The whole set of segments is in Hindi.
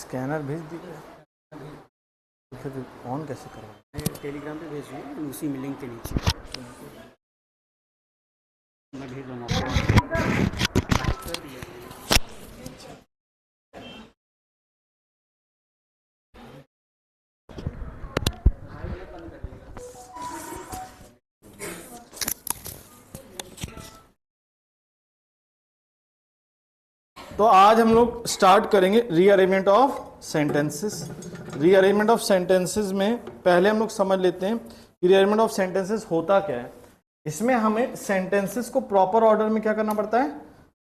स्कैनर भेज दीजिए, तो फिर ऑन कैसे करवाएं? टेलीग्राम पे भेजिए, उसी में लिंक के नीचे मैं भेज दूँगा आपको। कर दिया। तो आज हम लोग स्टार्ट करेंगे rearrangement of sentences. Rearrangement of sentences में पहले हम लोग समझ लेते हैं कि रीअरेंजमेंट ऑफ सेंटेंसेस होता क्या है। इसमें हमें सेंटेंसेस को प्रॉपर ऑर्डर में क्या करना पड़ता है,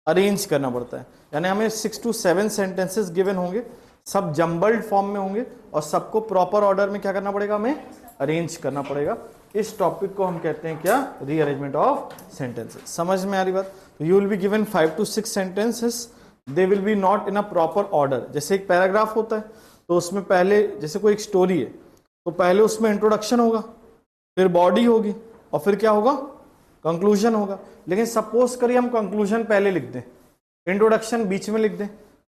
अरेंज करना पड़ता है। यानी हमें 6 to 7 सेंटेंसेस गिवन होंगे, सब जम्बल्ड फॉर्म में होंगे और सबको प्रॉपर ऑर्डर में क्या करना पड़ेगा, हमें अरेंज करना पड़ेगा। इस टॉपिक को हम कहते हैं क्या, रीअरेंजमेंट ऑफ सेंटेंसेस। समझ में आ रही बात? You will be given 5 to 6 sentences, they will be not in a proper order. जैसे एक पैराग्राफ होता है तो उसमें पहले, जैसे कोई एक स्टोरी है तो पहले उसमें इंट्रोडक्शन होगा, फिर बॉडी होगी और फिर क्या होगा, कंक्लूजन होगा। लेकिन सपोज करिए हम कंक्लूजन पहले लिख दें, इंट्रोडक्शन बीच में लिख दें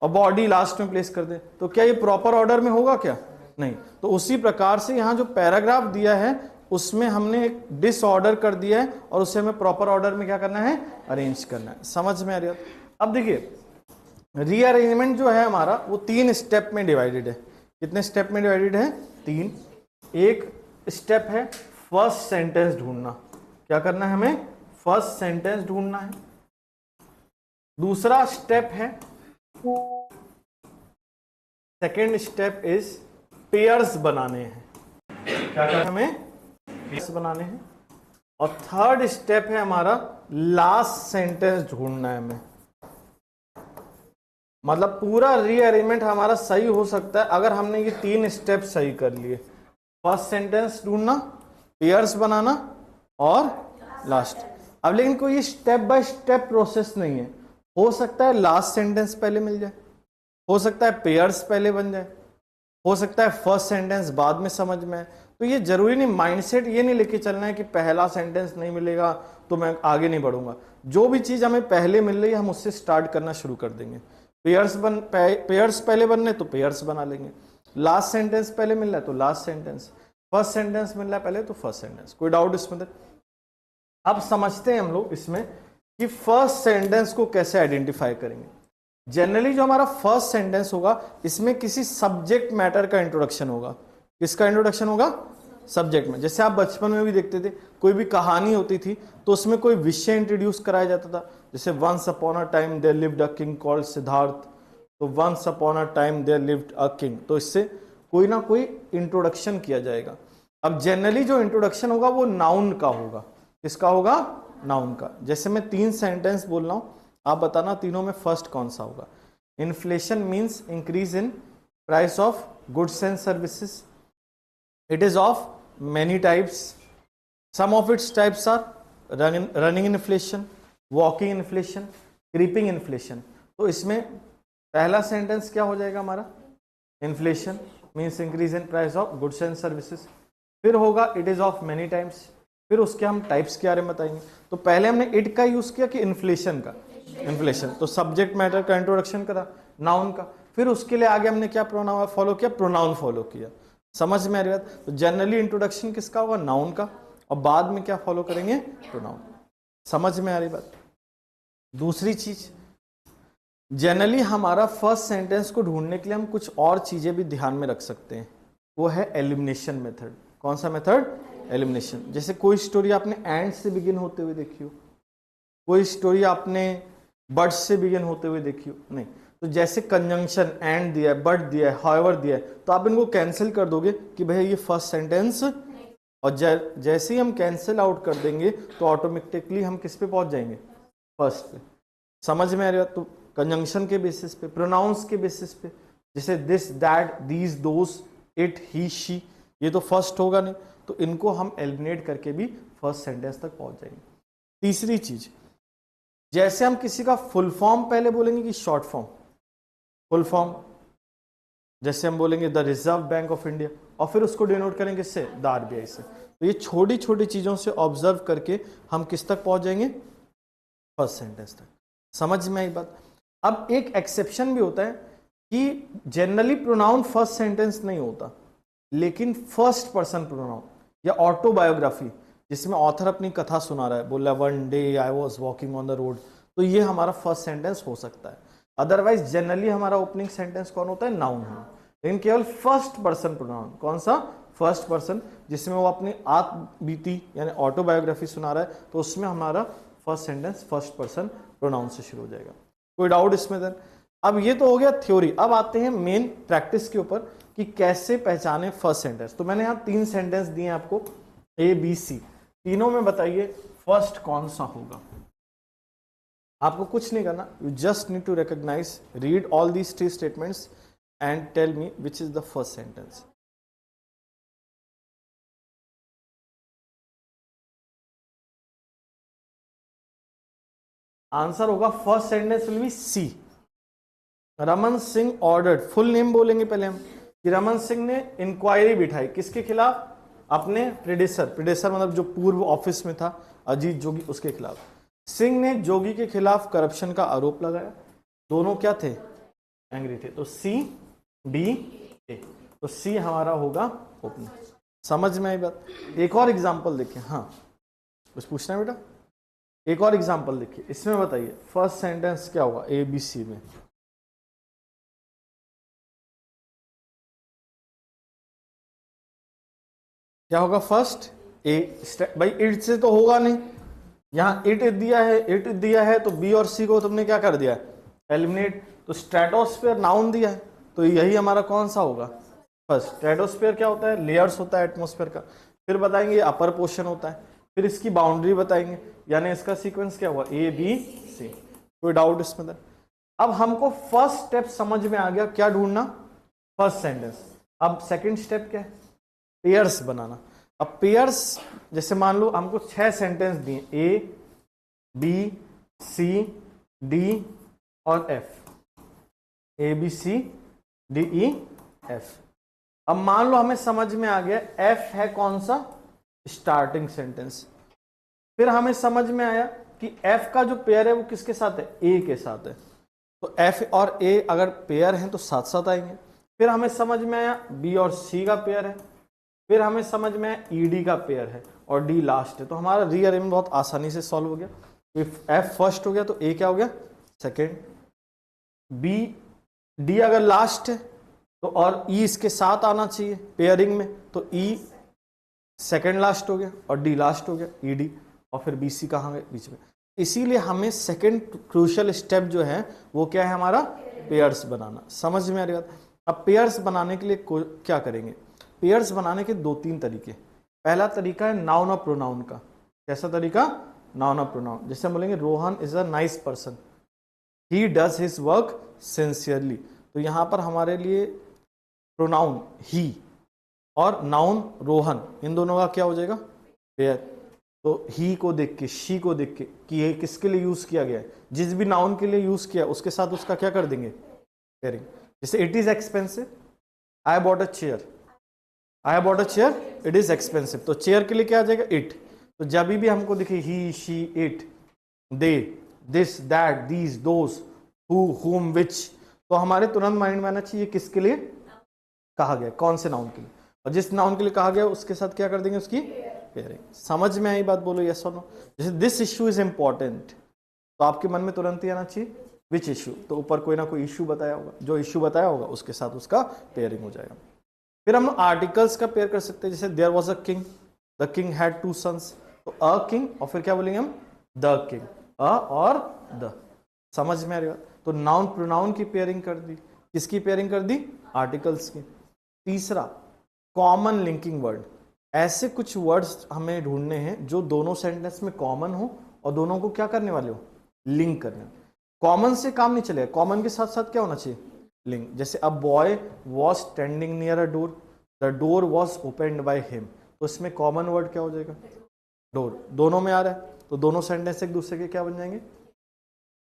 और बॉडी लास्ट में प्लेस कर दें, तो क्या ये प्रॉपर ऑर्डर में होगा क्या? नहीं। तो उसी प्रकार से यहाँ जो पैराग्राफ दिया है उसमें हमने एक डिसऑर्डर कर दिया है और उसे हमें प्रॉपर ऑर्डर में क्या करना है, अरेंज करना है। समझ में आ रही है? अब देखिए रीअरेंजमेंट जो है हमारा वो 3 स्टेप में डिवाइडेड है। कितने स्टेप में डिवाइडेड है? 3। एक स्टेप है फर्स्ट सेंटेंस ढूंढना, क्या करना है हमें, फर्स्ट सेंटेंस ढूंढना है। दूसरा स्टेप है, सेकेंड स्टेप इज पेयर्स बनाने हैं, क्या करना है हमें, पेयर्स बनाने हैं। और थर्ड स्टेप है हमारा लास्ट सेंटेंस ढूंढना है हमें। मतलब पूरा रीअरेंजमेंट हमारा सही हो सकता है अगर हमने ये 3 स्टेप सही कर लिए, फर्स्ट सेंटेंस ढूंढना, पेयर्स बनाना और लास्ट। अब लेकिन कोई स्टेप बाय स्टेप प्रोसेस नहीं है। हो सकता है लास्ट सेंटेंस पहले मिल जाए, हो सकता है पेयर्स पहले बन जाए, हो सकता है फर्स्ट सेंटेंस बाद में समझ में आए। तो ये जरूरी नहीं, माइंडसेट ये नहीं लेके चलना है कि पहला सेंटेंस नहीं मिलेगा तो मैं आगे नहीं बढ़ूंगा। जो भी चीज हमें पहले मिल रही है हम उससे स्टार्ट करना शुरू कर देंगे। पेयर्स पहले बनने तो पेयर्स बना लेंगे, लास्ट सेंटेंस पहले मिल रहा है तो लास्ट सेंटेंस, फर्स्ट सेंटेंस मिल रहा है पहले तो फर्स्ट सेंटेंस। कोई डाउट इसमें? अब समझते हैं हम लोग इसमें कि फर्स्ट सेंटेंस को कैसे आइडेंटिफाई करेंगे। जनरली जो हमारा फर्स्ट सेंटेंस होगा इसमें किसी सब्जेक्ट मैटर का इंट्रोडक्शन होगा। किसका इंट्रोडक्शन होगा? सब्जेक्ट में। जैसे आप बचपन में भी देखते थे, कोई भी कहानी होती थी तो उसमें कोई विषय इंट्रोड्यूस कराया जाता था। जैसे once upon a time there lived a king called Siddharth, तो once upon a time there lived a king, तो इससे कोई ना कोई इंट्रोडक्शन किया जाएगा। अब जनरली जो इंट्रोडक्शन होगा वो नाउन का होगा। किसका होगा? नाउन का। जैसे मैं 3 सेंटेंस बोल रहा हूं, आप बताना तीनों में फर्स्ट कौन सा होगा। Inflation means increase in price of goods and services. It is of many types. Some of its types are running inflation, walking inflation, creeping inflation. तो इसमें पहला सेंटेंस क्या हो जाएगा हमारा? Inflation means increase in price of goods and services. फिर होगा it is of many times, फिर उसके हम टाइप्स के बारे में बताएंगे। तो पहले हमने इट का यूज किया कि इन्फ्लेशन का, इन्फ्लेशन तो सब्जेक्ट मैटर का इंट्रोडक्शन करा, नाउन का। फिर उसके लिए आगे हमने क्या प्रोनाउन फॉलो किया? प्रोनाउन फॉलो किया। समझ में आ रही बात? तो जनरली इंट्रोडक्शन किसका होगा? नाउन का, और बाद में क्या फॉलो करेंगे? प्रोनाउन। समझ में आ रही बात? दूसरी चीज, जनरली हमारा फर्स्ट सेंटेंस को ढूंढने के लिए हम कुछ और चीजें भी ध्यान में रख सकते हैं, वो है एलिमिनेशन मेथड। कौन सा मेथड? एलिमिनेशन। जैसे कोई स्टोरी आपने एंड से बिगिन होते हुए देखी हो, कोई स्टोरी आपने बट से बिगिन होते हुए देखी हो, नहीं। तो जैसे कंजंक्शन एंड दिया है, बट दिया है, हाउएवर दिया है, तो आप इनको कैंसिल कर दोगे कि भैया ये फर्स्ट सेंटेंस, और जैसे ही हम कैंसिल आउट कर देंगे तो ऑटोमेटिकली हम किस पे पहुंच जाएंगे? फर्स्ट पे। समझ में आ रहा है? तो कंजंक्शन के बेसिस पे, प्रोनाउंस के बेसिस पे, जैसे this, that, these, those, it, he, she, ये तो फर्स्ट होगा नहीं, तो इनको हम एलिमिनेट करके भी फर्स्ट सेंटेंस तक पहुंच जाएंगे। तीसरी चीज, जैसे हम किसी का फुल फॉर्म पहले बोलेंगे कि शॉर्ट फॉर्म। फुल फॉर्म जैसे हम बोलेंगे the reserve bank of India, और फिर उसको डिनोट करेंगे किससे? द आरबीआई से। तो ये छोटी छोटी चीजों से ऑब्जर्व करके हम किस तक पहुंच जाएंगे? फर्स्ट सेंटेंस तक। समझ में आई बात? अब एक एक्सेप्शन भी होता है कि जनरली प्रोनाउन फर्स्ट सेंटेंस नहीं होता, लेकिन फर्स्ट पर्सन प्रोनाउन या ऑटोबायोग्राफी जिसमें ऑथर अपनी कथा सुना रहा है, बोला one day I was walking on the road, तो ये हमारा फर्स्ट सेंटेंस हो सकता है। अदरवाइज जनरली हमारा ओपनिंग सेंटेंस कौन होता है, नाउन है। लेकिन केवल फर्स्ट पर्सन प्रोनाउन, कौन सा, फर्स्ट पर्सन, जिसमें वो अपनी आत्म बीती यानी ऑटोबायोग्राफी सुना रहा है, तो उसमें हमारा first sentence first person pronoun से शुरू हो जाएगा। कोई डाउट इसमें देन? अब ये तो हो गया थ्योरी। अब आते हैं मेन प्रैक्टिस के ऊपर कि कैसे पहचाने फर्स्ट सेंटेंस। तो मैंने यहाँ 3 सेंटेंस दिए आपको, ए बी सी, तीनों में बताइए फर्स्ट कौन सा होगा। आपको कुछ नहीं करना, you just need to recognise, read all these 3 statements and tell me which is the first sentence. Answer होगा first sentence will be C. Raman Singh ordered, full name बोलेंगे पहले हम कि रमन सिंह ने इंक्वायरी बिठाई किसके खिलाफ, अपने प्रेडेसर मतलब जो पूर्व ऑफिस में था अजीत जोगी, उसके खिलाफ। सिंह ने जोगी के खिलाफ करप्शन का आरोप लगाया। दोनों क्या थे, एंग्री थे। तो सी डी ए, तो सी हमारा होगा ओपन। समझ में आई बात? एक और एग्जांपल देखिए। हाँ कुछ पूछना है बेटा? एक और एग्जांपल देखिए, इसमें बताइए फर्स्ट सेंटेंस क्या होगा ए बी सी में। क्या होगा फर्स्ट ए, भाई इट से तो होगा नहीं, यहां इट दिया है तो बी और सी को तुमने क्या कर दिया, एलिमिनेट। तो स्ट्रेटोस्फेयर नाउन दिया है, तो यही हमारा कौन सा होगा फर्स्ट। स्ट्रेटोस्फेयर क्या होता है, लेयर्स होता है एटमॉस्फेयर का। फिर बताएंगे अपर पोर्शन होता है, फिर इसकी बाउंड्री बताएंगे, यानी इसका सीक्वेंस क्या हुआ ए बी सी। कोई डाउट इसमें था? अब हमको फर्स्ट स्टेप समझ में आ गया, क्या ढूंढना, फर्स्ट सेंटेंस। अब सेकंड स्टेप क्या है, पेयर्स बनाना। अब पेयर्स जैसे मान लो हमको 6 सेंटेंस दिए, ए बी सी डी और F, A B C D E F. अब मान लो हमें समझ में आ गया एफ है कौन सा, स्टार्टिंग सेंटेंस। फिर हमें समझ में आया कि एफ का जो पेयर है वो किसके साथ है, ए के साथ है। तो एफ और ए अगर पेयर हैं तो साथ साथ आएंगे। फिर हमें समझ में आया बी और सी का पेयर है। फिर हमें समझ में आया ईडी का पेयर है और डी लास्ट है। तो हमारा रीअरेंजमेंट बहुत आसानी से सॉल्व हो गया। एफ फर्स्ट हो गया तो ए क्या हो गया, सेकेंड। बी डी अगर लास्ट है तो और ई इसके साथ आना चाहिए पेयरिंग में, तो ई सेकेंड लास्ट हो गया और डी लास्ट हो गया, ई डी। और फिर बी सी कहाँ गए, बीच में। इसीलिए हमें सेकेंड क्रूशियल स्टेप जो है वो क्या है हमारा, पेयर्स बनाना। समझ में आ रही बात? अब पेयर्स बनाने के लिए क्या करेंगे, पेयर्स बनाने के 2-3 तरीके। पहला तरीका है नाउन और प्रोनाउन का। कैसा तरीका, नाउन और प्रोनाउन। जैसे हम बोलेंगे Rohan is a nice person, he does his work sincerely. तो यहाँ पर हमारे लिए प्रोनाउन ही और नाउन रोहन, इन दोनों का क्या हो जाएगा, पेयर। तो ही को देख के, शी को देख के कि ये किसके लिए यूज किया गया है, जिस भी नाउन के लिए यूज किया उसके साथ उसका क्या कर देंगे, पेयरिंग। जैसे it is expensive, I bought a chair, I bought a chair, it is expensive. तो चेयर के लिए क्या आ जाएगा, इट। तो जब भी हमको दिखे he she it they this that these those who whom which, तो हमारे तुरंत माइंड में आना चाहिए किसके लिए कहा गया, कौन से नाउन के लिए। और जिस नाउन के लिए कहा गया उसके साथ क्या कर देंगे, उसकी पेयरिंग। समझ में आई बात, बोलो यस और नो। जैसे दिस इश्यू इज इंपॉर्टेंट, तो आपके मन में तुरंत ही आना चाहिए विच इश्यू। तो ऊपर कोई ना कोई इश्यू बताया होगा, जो इश्यू बताया होगा उसके साथ उसका पेयरिंग हो जाएगा। फिर हम आर्टिकल्स का पेयर कर सकते हैं। जैसे there was a king, the king had 2 sons, तो अ किंग और फिर क्या बोलेंगे हम, द किंग, अ और द। समझ में आ रही बात? तो नाउन प्रोनाउन की पेयरिंग कर दी, किसकी पेयरिंग कर दी, आर्टिकल्स की। तीसरा कॉमन लिंकिंग वर्ड। ऐसे कुछ वर्ड्स हमें ढूंढने हैं जो दोनों सेंटेंस में कॉमन हो और दोनों को क्या करने वाले हो, लिंक करने। कॉमन से काम नहीं चलेगा, कॉमन के साथ साथ क्या होना चाहिए, लिंक। जैसे a boy was standing near a door, the door was opened by him, तो इसमें कॉमन वर्ड क्या हो जाएगा, डोर। दोनों में आ रहा है तो दोनों सेंटेंस एक दूसरे के क्या बन जाएंगे,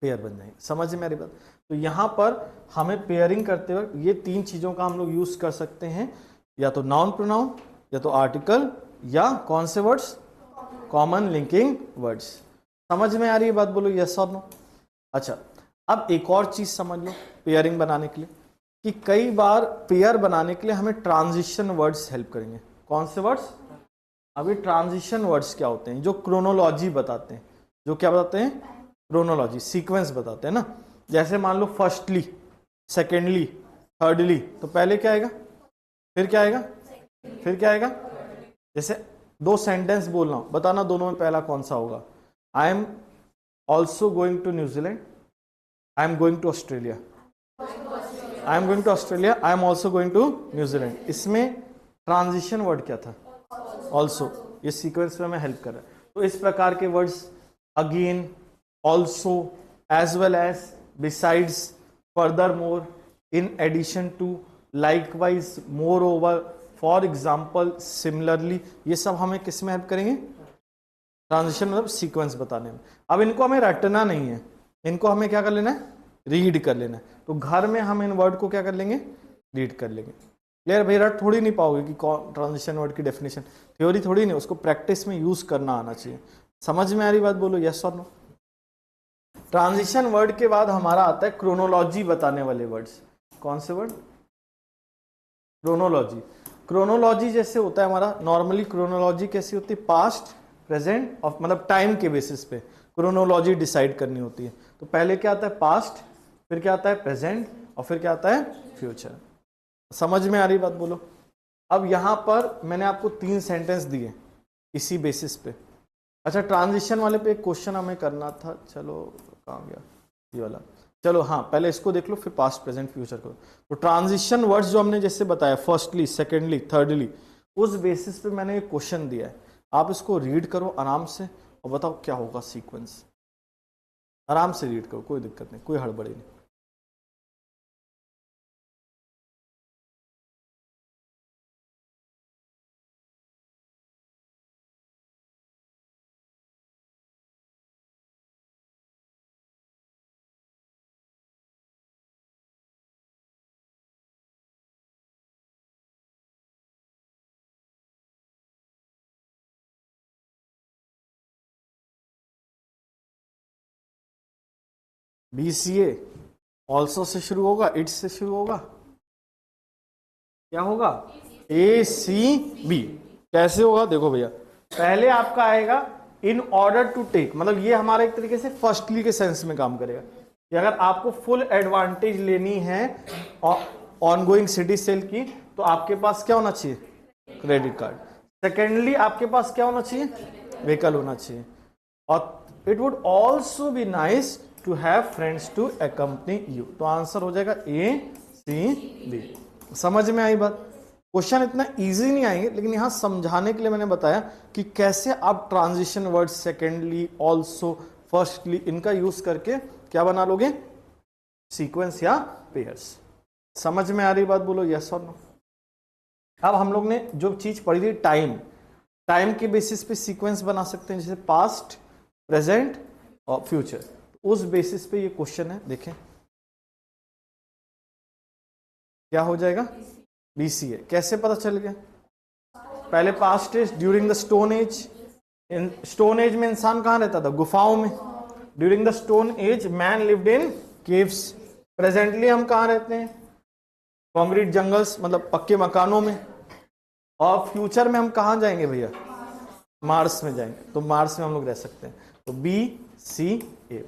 पेयर बन जाएंगे। समझ में आ रही बात? तो यहाँ पर हमें पेयरिंग करते वक्त ये 3 चीजों का हम लोग यूज कर सकते हैं, या तो नाउन प्रोनाउन, या तो आर्टिकल, या कौन से वर्ड्स, कॉमन लिंकिंग वर्ड्स। समझ में आ रही है बात, बोलो यस और नो। अच्छा अब एक और चीज समझ लो पेयरिंग बनाने के लिए। कि कई बार पेयर बनाने के लिए हमें ट्रांजिशन वर्ड्स हेल्प करेंगे। कौन से वर्ड्स? अभी ट्रांजिशन वर्ड्स क्या होते हैं? जो क्रोनोलॉजी बताते हैं। जो क्या बताते हैं? क्रोनोलॉजी, सीक्वेंस बताते हैं ना। जैसे मान लो फर्स्टली, सेकेंडली, थर्डली, तो पहले क्या आएगा, फिर क्या आएगा, फिर क्या आएगा। जैसे दो सेंटेंस बोलना, बताना दोनों में पहला कौन सा होगा। I am also going to New Zealand, I am going to Australia, I am going to Australia, I am also going to New Zealand. इसमें ट्रांजिशन वर्ड क्या था? ऑल्सो। ये सीक्वेंस में हमें हेल्प कर रहा है। तो इस प्रकार के words again, also, as well as, besides, furthermore, in addition to, likewise, moreover, for example, similarly, ये सब हमें किस में हेल्प करेंगे? ट्रांजिशन मतलब सीक्वेंस बताने में। अब इनको हमें रटना नहीं है, इनको हमें क्या कर लेना है? रीड कर लेना है। तो घर में हम इन वर्ड को क्या कर लेंगे? रीड कर लेंगे। क्लियर भाई? रट थोड़ी नहीं पाओगे कि कौन ट्रांजिशन वर्ड की डेफिनेशन, थ्योरी थोड़ी नहीं, उसको प्रैक्टिस में यूज करना आना चाहिए। समझ में आ रही बात? बोलो यस और नो। ट्रांजिशन वर्ड के बाद हमारा आता है क्रोनोलॉजी बताने वाले वर्ड्स। कौन से वर्ड? क्रोनोलॉजी। क्रोनोलॉजी जैसे होता है हमारा, नॉर्मली क्रोनोलॉजी कैसी होती है? पास्ट, प्रेजेंट और मतलब टाइम के बेसिस पे क्रोनोलॉजी डिसाइड करनी होती है। तो पहले क्या आता है? पास्ट, फिर क्या आता है? प्रेजेंट, और फिर क्या आता है? फ्यूचर। समझ में आ रही बात? बोलो। अब यहां पर मैंने आपको 3 सेंटेंस दिए इसी बेसिस पे। अच्छा, ट्रांजिशन वाले पे एक क्वेश्चन हमें करना था, चलो कहाँ गया ये वाला। चलो हाँ, पहले इसको देख लो, फिर पास्ट, प्रेजेंट, फ्यूचर को। तो ट्रांजिशन वर्ड्स जो हमने जैसे बताया, फर्स्टली, सेकेंडली, थर्डली, उस बेसिस पे मैंने एक क्वेश्चन दिया है। आप इसको रीड करो आराम से और बताओ क्या होगा सीक्वेंस। आराम से रीड करो, कोई दिक्कत नहीं, कोई हड़बड़ी नहीं। BCA ऑल्सो से शुरू होगा, इट्स से शुरू होगा, क्या होगा? ACB। कैसे होगा? देखो भैया, पहले आपका आएगा इन ऑर्डर टू टेक, मतलब ये हमारा एक तरीके से फर्स्टली के सेंस में काम करेगा कि अगर आपको फुल एडवांटेज लेनी है ऑनगोइंग सिटी सेल की, तो आपके पास क्या होना चाहिए? Credit card. सेकेंडली आपके पास क्या होना चाहिए? व्हीकल होना चाहिए। और it would also be nice to have friends to accompany you. तो आंसर हो जाएगा ACB। समझ में आई बात? क्वेश्चन इतना इजी नहीं आएंगे, लेकिन यहां समझाने के लिए मैंने बताया कि कैसे आप transition word, secondly, also, firstly, इनका यूज करके क्या बना लोगे? सीक्वेंस या पेयर्स। समझ में आ रही बात? बोलो यस और नो। अब हम लोग ने जो चीज पढ़ी थी, टाइम, टाइम के बेसिस पे सीक्वेंस बना सकते हैं, जैसे पास्ट, प्रेजेंट और फ्यूचर। उस बेसिस पे ये क्वेश्चन है, देखें क्या हो जाएगा? BCA। कैसे पता चल गया? पहले past is during the stone age. In stone age में इंसान कहां रहता था? गुफाओं में। During the stone age man lived in caves. Presently हम कहां रहते हैं? कॉन्क्रीट जंगल्स, मतलब पक्के मकानों में। और फ्यूचर में हम कहां जाएंगे भैया? मार्स में जाएंगे। तो मार्स में हम लोग रह सकते हैं। तो BCA,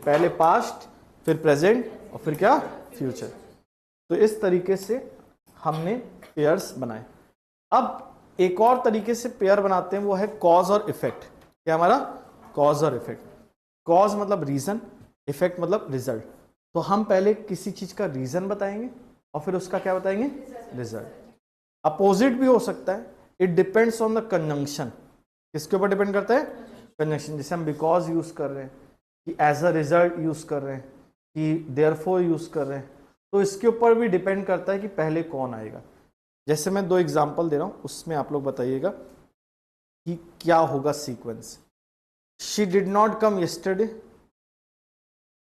पहले पास्ट, फिर प्रेजेंट और फिर क्या? फ्यूचर। तो इस तरीके से हमने पेयर्स बनाए। अब एक और तरीके से पेयर बनाते हैं, वो है कॉज और इफेक्ट। क्या हमारा? कॉज और इफेक्ट। कॉज मतलब रीजन, इफेक्ट मतलब रिजल्ट। तो हम पहले किसी चीज का रीजन बताएंगे और फिर उसका क्या बताएंगे? रिजल्ट। अपोजिट भी हो सकता है, it depends on the conjunction. किसके ऊपर डिपेंड करता है? कंजंक्शन। जैसे हम बिकॉज यूज कर रहे हैं, कि एज अ रिजल्ट यूज कर रहे हैं, कि देयरफॉर यूज कर रहे हैं, तो इसके ऊपर भी डिपेंड करता है कि पहले कौन आएगा। जैसे मैं 2 एग्जांपल दे रहा हूं, उसमें आप लोग बताइएगा कि क्या होगा sequence. She did not come yesterday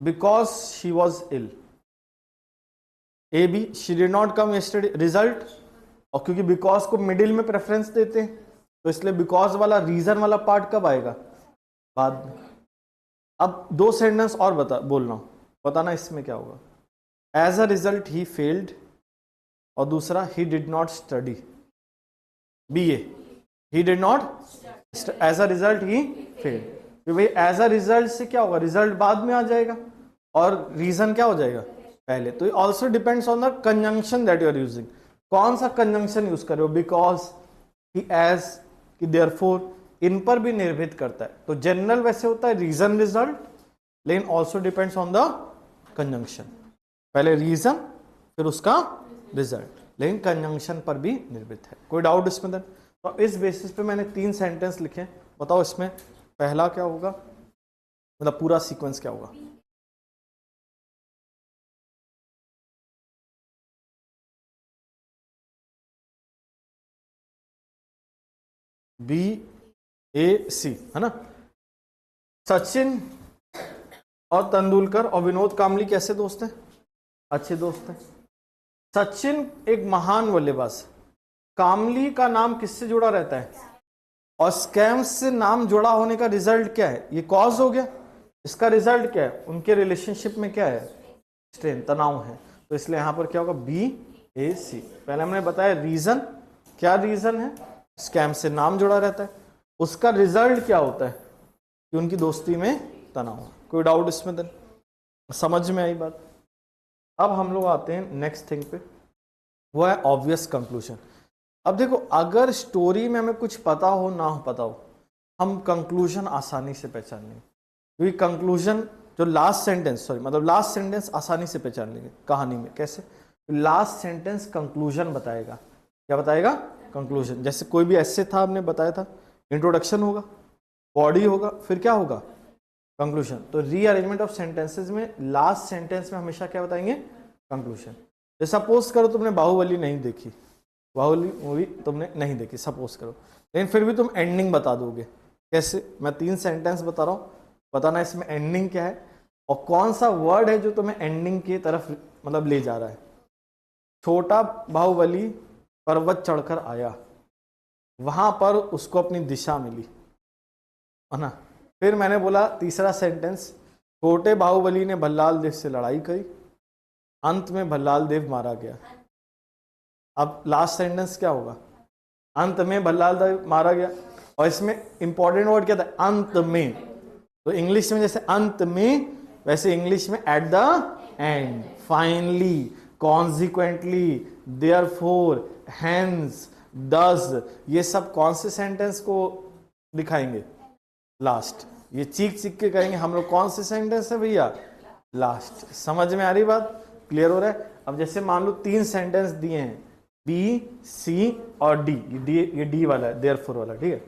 because she was ill. AB, she did not come yesterday result, और क्योंकि बिकॉज को मिडिल में प्रेफरेंस देते हैं, तो इसलिए बिकॉज वाला रीजन वाला पार्ट कब आएगा? बाद में। अब 2 सेंटेंस और बोलना हूं, बताना इसमें क्या होगा। As a result he failed, और दूसरा he did not study, BA, he did not as a result he failed. भाई एज अ रिजल्ट से क्या होगा, रिजल्ट बाद में आ जाएगा और रीजन क्या हो जाएगा पहले। तो also depends on the conjunction that you are using, कौन सा कंजंक्शन यूज कर रहे हो, बिकॉज कि एज कि देयरफॉर, इन पर भी निर्भर करता है। तो जनरल वैसे होता है रीजन रिजल्ट, लेकिन also depends on the conjunction, पहले रीजन फिर उसका रिजल्ट, लेकिन कंजंक्शन पर भी निर्भर है। कोई डाउट इसमें देन? तो इस बेसिस पे मैंने 3 सेंटेंस लिखे, बताओ इसमें पहला क्या होगा, मतलब पूरा सीक्वेंस क्या होगा। BAC है ना। सचिन और तेंदुलकर और विनोद कांबली कैसे दोस्त हैं, अच्छे दोस्त हैं। सचिन एक महान बल्लेबाज, कामली का नाम किससे जुड़ा रहता है, और स्कैम्स से नाम जुड़ा होने का रिजल्ट क्या है, ये कॉज हो गया, इसका रिजल्ट क्या है, उनके रिलेशनशिप में क्या है, स्ट्रेन, तनाव है। तो इसलिए यहां पर क्या होगा, BAC। पहले हमने बताया रीजन, क्या रीजन है, स्कैम से नाम जुड़ा रहता है, उसका रिजल्ट क्या होता है कि उनकी दोस्ती में तनाव है। कोई डाउट इसमें देन? समझ में आई बात? अब हम लोग आते हैं नेक्स्ट थिंग पे, वो है ऑब्वियस कंक्लूजन। अब देखो, अगर स्टोरी में हमें कुछ पता हो ना हो पता हो, हम कंक्लूजन आसानी से पहचान लेंगे, क्योंकि कंक्लूजन जो लास्ट सेंटेंस, मतलब लास्ट सेंटेंस आसानी से पहचान लेंगे कहानी में। कैसे? लास्ट सेंटेंस कंक्लूजन बताएगा। क्या बताएगा? कंक्लूजन। जैसे कोई भी ऐसे था, हमने बताया था, इंट्रोडक्शन होगा, बॉडी होगा, फिर क्या होगा, कंक्लूजन। तो रीअरेंजमेंट ऑफ सेंटेंसेस में लास्ट सेंटेंस में हमेशा क्या बताएंगे, कंक्लूजन। जैसे सपोज करो तुमने बाहुबली नहीं देखी, बाहुबली मूवी तुमने नहीं देखी सपोज करो, लेकिन फिर भी तुम एंडिंग बता दोगे। कैसे? मैं 3 सेंटेंस बता रहा हूँ, बताना इसमें एंडिंग क्या है और कौन सा वर्ड है जो तुम्हें एंडिंग की तरफ मतलब ले जा रहा है। छोटा बाहुबली पर्वत चढ़कर आया, वहां पर उसको अपनी दिशा मिली, है ना। फिर मैंने बोला तीसरा सेंटेंस, छोटे बाहुबली ने भल्लाल देव से लड़ाई करी, अंत में भल्लाल देव मारा गया। अब लास्ट सेंटेंस क्या होगा, अंत में भल्लाल देव मारा गया। और इसमें इंपॉर्टेंट वर्ड क्या था, अंत में। तो इंग्लिश में जैसे अंत में, वैसे इंग्लिश में at the end, finally, consequently, therefore, hence, दस, ये सब कौन से सेंटेंस को दिखाएंगे, लास्ट। ये चीख चीख के कहेंगे हम लोग कौन से सेंटेंस है भैया, लास्ट। समझ में आ रही बात, क्लियर हो रहा है? अब जैसे मान लो 3 सेंटेंस दिए हैं, B, C और D, ये D वाला है, देयरफॉर वाला, ठीक है।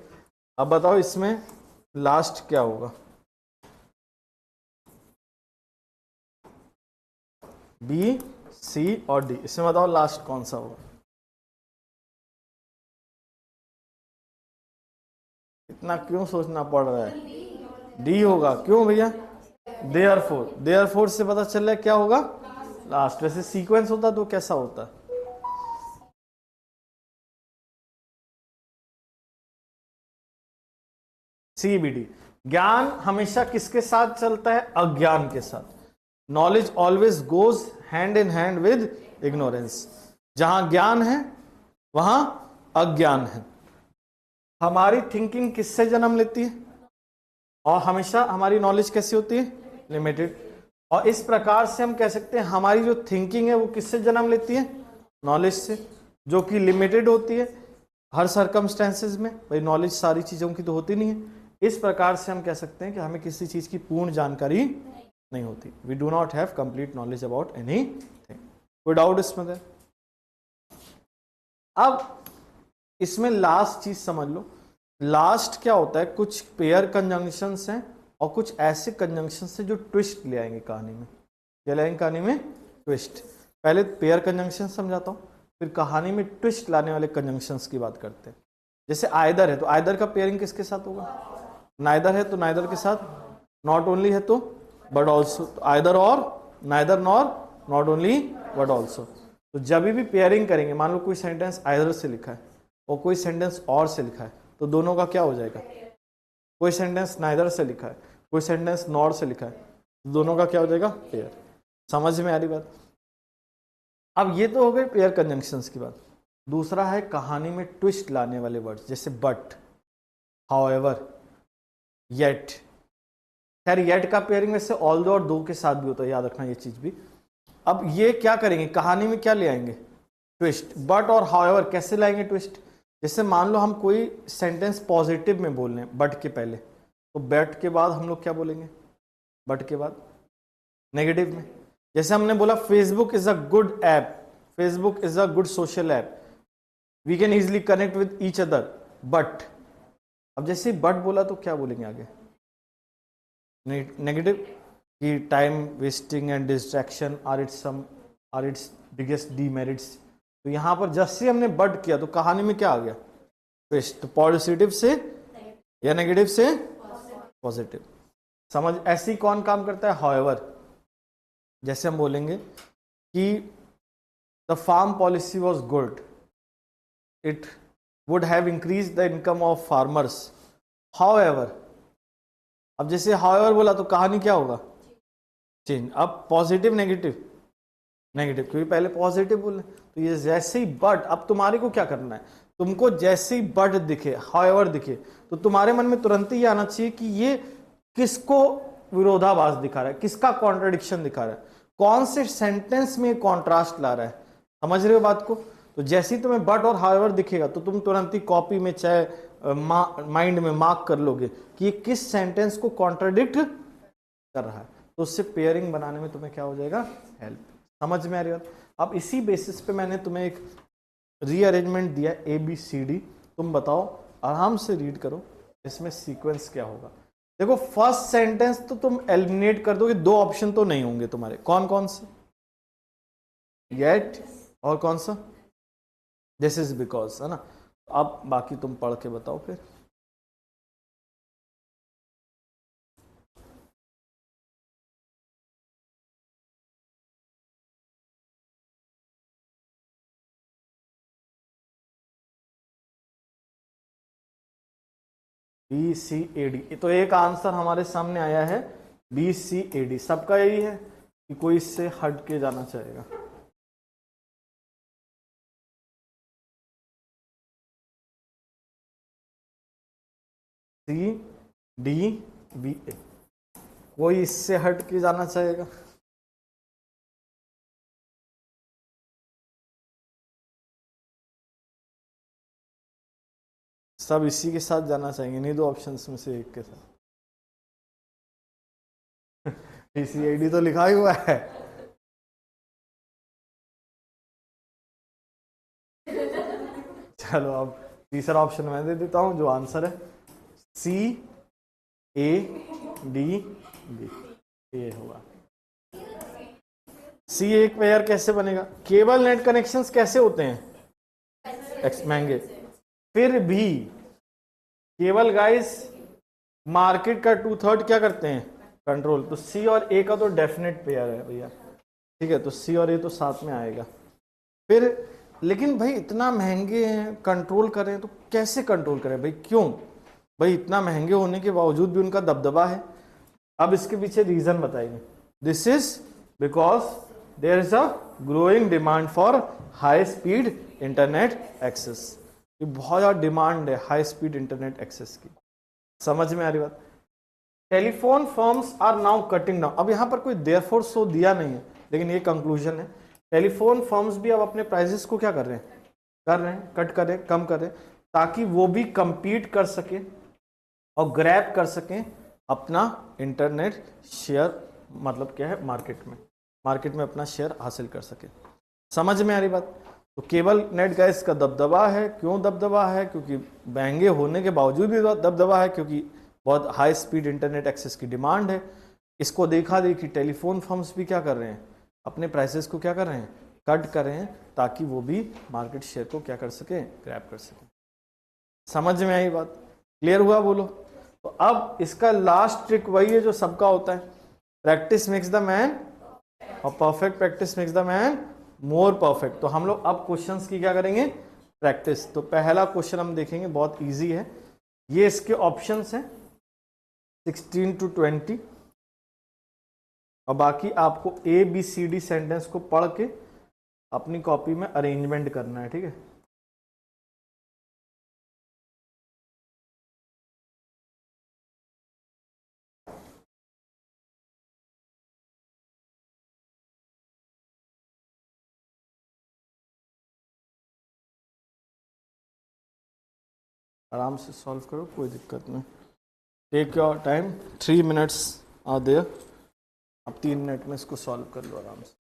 अब बताओ इसमें लास्ट क्या होगा, B, C और D, इसमें बताओ लास्ट कौन सा होगा। इतना क्यों सोचना पड़ रहा है, D होगा। क्यों भैया, देयरफॉर, देयरफॉर से पता चल रहा है क्या होगा, लास्ट। वैसे सीक्वेंस होता तो कैसा होता, CBD। ज्ञान हमेशा किसके साथ चलता है, अज्ञान के साथ। Knowledge always goes hand in hand with ignorance. जहां ज्ञान है वहां अज्ञान है। हमारी थिंकिंग किससे जन्म लेती है, और हमेशा हमारी नॉलेज कैसी होती है, लिमिटेड। और इस प्रकार से हम कह सकते हैं हमारी जो थिंकिंग है वो किससे जन्म लेती है, नॉलेज से, जो कि लिमिटेड होती है हर सर्कमस्टेंसेज में। भाई नॉलेज सारी चीज़ों की तो होती नहीं है। इस प्रकार से हम कह सकते हैं कि हमें किसी चीज़ की पूर्ण जानकारी नहीं होती। We do not have complete knowledge about anything. कोई डाउट इसमें है? अब इसमें लास्ट चीज समझ लो, लास्ट क्या होता है, कुछ पेयर कंजंक्शंस हैं और कुछ ऐसे कंजंक्शंस हैं जो ट्विस्ट ले आएंगे कहानी में। क्या लाएंगे कहानी में, ट्विस्ट। पहले पेयर कंजंक्शन समझाता हूँ, फिर कहानी में ट्विस्ट लाने वाले कंजंक्शंस की बात करते हैं। जैसे आइदर है तो आइदर का पेयरिंग किसके साथ होगा, नाइदर है तो नाइदर के साथ, नॉट ओनली है तो बट ऑल्सो, आइदर और, neither nor, not only but also. तो जब भी पेयरिंग करेंगे, मान लो कोई सेंटेंस आइदर से लिखा है और कोई सेंटेंस और से लिखा है, तो दोनों का क्या हो जाएगा, कोई सेंटेंस नाइदर से लिखा है, कोई सेंटेंस नॉर से लिखा है, तो दोनों का क्या हो जाएगा, पेयर। समझ में आ रही बात? अब ये तो हो गए पेयर कंजंक्शंस की बात। दूसरा है कहानी में ट्विस्ट लाने वाले वर्ड्स, जैसे बट, हाउएवर, येट। खैर येट का पेयरिंग वैसे ऑल्दो और दो के साथ भी होता है, याद रखना ये चीज भी। अब ये क्या करेंगे, कहानी में क्या ले आएंगे, ट्विस्ट। बट और हाउएवर कैसे लाएंगे ट्विस्ट, जैसे मान लो हम कोई सेंटेंस पॉजिटिव में बोल रहे हैं बट के पहले, तो बट के बाद हम लोग क्या बोलेंगे, बट के बाद नेगेटिव में। जैसे हमने बोला Facebook is a good app, Facebook is a good social app, we can easily connect with each other, but. अब जैसे बट बोला तो क्या बोलेंगे आगे, नेगेटिव, कि time wasting and distraction are its biggest demerits. तो यहां पर जैसे हमने बट किया तो कहानी में क्या आ गया, ट्विस्ट। तो पॉजिटिव से या नेगेटिव से पॉजिटिव। समझ, ऐसे ही कौन काम करता है, हाउएवर। जैसे हम बोलेंगे कि the farm policy was good, it would have increase the income of farmers, however. अब जैसे हाउएवर बोला तो कहानी क्या होगा, चेंज। अब पॉजिटिव नेगेटिव, नेगेटिव, क्योंकि पहले पॉजिटिव बोले। तो ये जैसे ही बट, अब तुम्हारे को क्या करना है, तुमको जैसे ही बट दिखे, हाउएवर दिखे, तो तुम्हारे मन में तुरंत ही आना चाहिए कि ये किसको विरोधाभास दिखा रहा है, किसका कॉन्ट्रडिक्शन दिखा रहा है, कौन से सेंटेंस में कॉन्ट्रास्ट ला रहा है। समझ रहे हो बात को। तो जैसे ही तुम्हें बट और हाउएवर दिखेगा तो तुम तुरंत ही कॉपी में चाहे माइंड में मार्क कर लोगे कि ये किस सेंटेंस को कॉन्ट्रडिक्ट कर रहा है। तो उससे पेयरिंग बनाने में तुम्हें क्या हो जाएगा, हेल्प। समझ में आ रही बात। अब इसी बेसिस पे मैंने तुम्हें एक रीअरेंजमेंट दिया ABCD, तुम बताओ, आराम से रीड करो, इसमें सीक्वेंस क्या होगा। देखो फर्स्ट सेंटेंस तो तुम एलिमिनेट कर दोगे, दो ऑप्शन तो नहीं होंगे तुम्हारे, कौन कौन से, येट और कौन सा, दिस इज बिकॉज, है ना। अब बाकी तुम पढ़ के बताओ फिर। BCAD, तो एक आंसर हमारे सामने आया है BCAD। सबका यही है कि कोई इससे हट के जाना चाहेगा। CDBA, कोई इससे हट के जाना चाहेगा। सब इसी के साथ जाना चाहेंगे, नहीं दो ऑप्शंस में से एक के साथ। BCAD तो लिखा ही हुआ है। चलो अब तीसरा ऑप्शन मैं दे देता हूं, जो आंसर है CADB, ये होगा। C एक पेयर कैसे बनेगा, केबल नेट कनेक्शंस कैसे होते हैं, महंगे। फिर भी केबल गाइस मार्केट का 2/3 क्या करते हैं, कंट्रोल। तो C और A का तो डेफिनेट पेयर है भैया, ठीक है। तो C और A तो साथ में आएगा। फिर लेकिन भाई इतना महंगे हैं, कंट्रोल करें तो कैसे कंट्रोल करें भाई, क्यों भाई, इतना महंगे होने के बावजूद भी उनका दबदबा है। अब इसके पीछे रीजन बताएंगे। This is because there is a growing demand for high speed internet access. ये बहुत ज़्यादा डिमांड है हाई स्पीड इंटरनेट एक्सेस की। समझ में आ रही बात। Telephone firms are now cutting down. अब यहाँ पर कोई देयरफॉर सो दिया नहीं है, लेकिन ये कंक्लूजन है। टेलीफोन फर्म्स भी अब अपने प्राइसेस को क्या कर रहे हैं, कट कर रहे हैं, कम कर रहे हैं, ताकि वो भी compete कर सके और ग्रैब कर सकें अपना इंटरनेट शेयर, मतलब क्या है, मार्केट में अपना शेयर हासिल कर सके। समझ में आ रही बात। तो केबल नेट गैस का दबदबा है। क्यों दबदबा है, क्योंकि महंगे होने के बावजूद भी दबदबा है, क्योंकि बहुत हाई स्पीड इंटरनेट एक्सेस की डिमांड है। इसको देखा देखी टेलीफोन फर्म्स भी क्या कर रहे हैं, अपने प्राइसेस को क्या कर रहे हैं, कट कर रहे हैं, ताकि वो भी मार्केट शेयर को क्या कर सके, ग्रैब कर सके। समझ में आई बात, क्लियर हुआ, बोलो। तो अब इसका लास्ट ट्रिक वही है जो सबका होता है, प्रैक्टिस मेक्स द मैन, और perfect practice makes the man more perfect. तो हम लोग अब क्वेश्चंस की क्या करेंगे, प्रैक्टिस। तो पहला क्वेश्चन हम देखेंगे, बहुत इजी है। ये इसके ऑप्शंस हैं 16 to 20, और बाकी आपको ABCD सेंटेंस को पढ़ के अपनी कॉपी में अरेंजमेंट करना है, ठीक है। आराम से सॉल्व करो, कोई दिक्कत नहीं। Take your time, 3 minutes are there. अब 3 मिनट में इसको सॉल्व कर लो आराम से।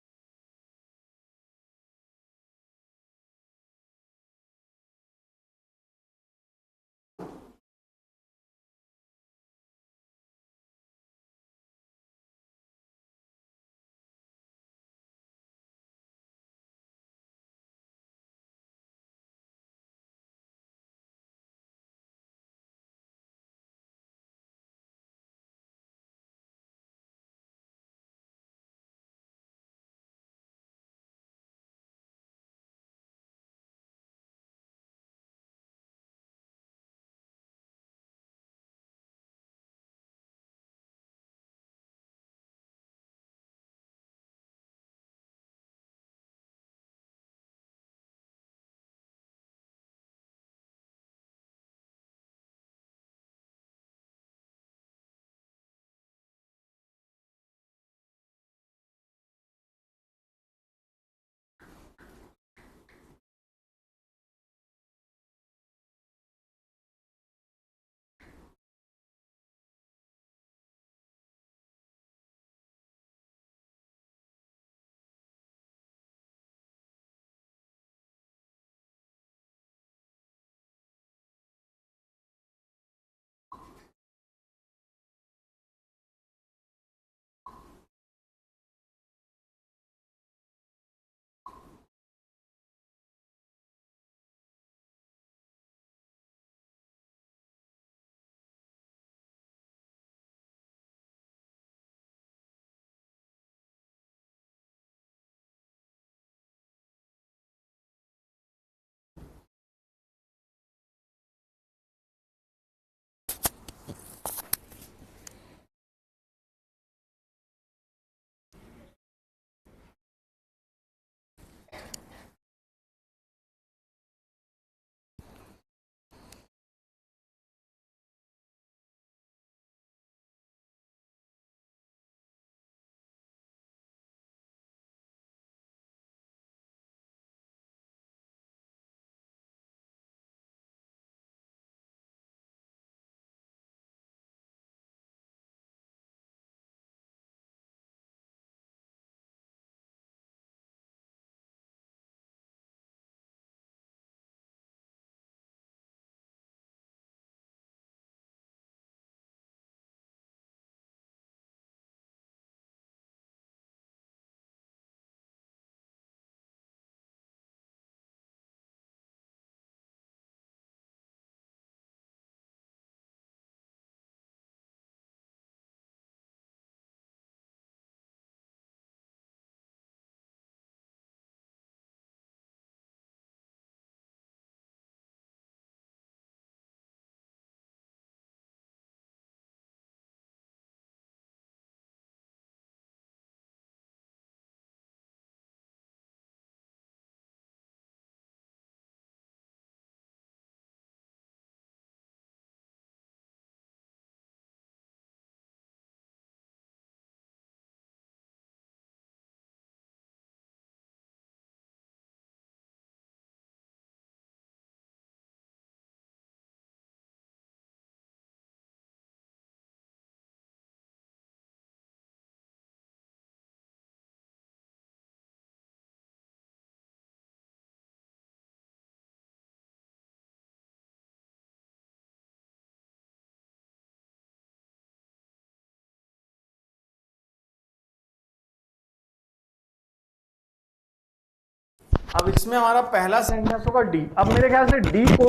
अब इसमें हमारा पहला सेंटेंस होगा डी। अब मेरे ख्याल से डी को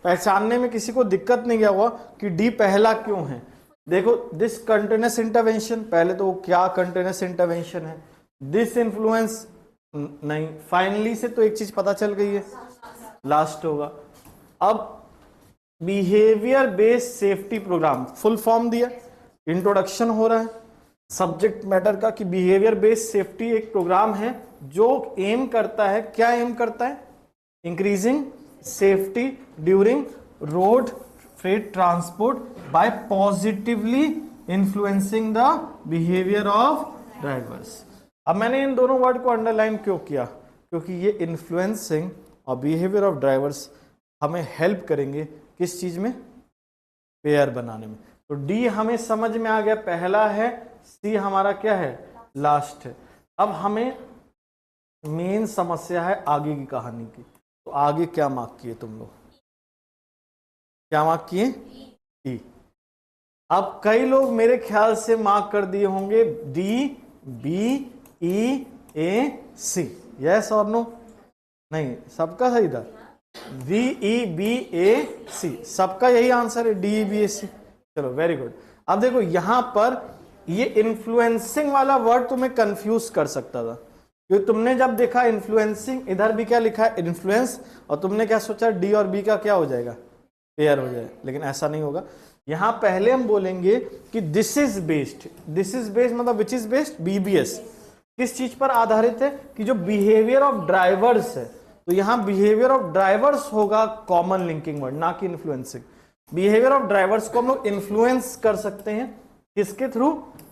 पहचानने में किसी को दिक्कत नहीं गया होगा कि डी पहला क्यों है। देखो, दिस कंटिन्यूअस इंटरवेंशन, पहले तो क्या कंटिन्यूअस इंटरवेंशन है। दिस इन्फ्लुएंस नहीं, फाइनली से तो एक चीज पता चल गई है, लास्ट होगा। अब behaviour based safety programme, full form दिया, इंट्रोडक्शन हो रहा है, सब्जेक्ट मैटर का कि बिहेवियर बेस्ड सेफ्टी एक प्रोग्राम है जो एम करता है, क्या एम करता है, increasing safety during road freight transport by positively influencing the behaviour of drivers. अब मैंने इन दोनों वर्ड को अंडरलाइन क्यों किया, क्योंकि ये इन्फ्लुएंसिंग और बिहेवियर ऑफ ड्राइवर्स हमें हेल्प करेंगे किस चीज में, पेयर बनाने में। तो डी हमें समझ में आ गया, पहला है, सी हमारा क्या है, लास्ट है। अब हमें मेन समस्या है आगे की कहानी की। तो आगे क्या मार्क किए तुम लोग, क्या मार्क किए, डी। अब कई लोग मेरे ख्याल से मार्क कर दिए होंगे डी बी ई ए सी, यस और नो, नहीं सबका सही था, वी ई बी ए सी, सबका यही आंसर है, डी बी ए सी। चलो वेरी गुड। अब देखो यहां पर ये इन्फ्लुएंसिंग वाला वर्ड तुम्हें कंफ्यूज कर सकता था, क्योंकि तुमने जब देखा इन्फ्लुएंसिंग, इधर भी क्या लिखा है इन्फ्लुएंस, और तुमने क्या सोचा डी और बी का क्या हो जाएगा, पेयर हो जाएगा, लेकिन ऐसा नहीं होगा। यहां पहले हम बोलेंगे कि this is based, this is based मतलब विच इज बेस्ड, बीबीएस किस चीज पर आधारित है, कि जो बिहेवियर ऑफ ड्राइवर्स है, तो यहां बिहेवियर ऑफ ड्राइवर्स होगा कॉमन लिंकिंग वर्ड, ना कि इन्फ्लुएंसिंग। बिहेवियर ऑफ ड्राइवर्स को हम लोग इन्फ्लुएंस कर सकते हैं किसके थ्रू,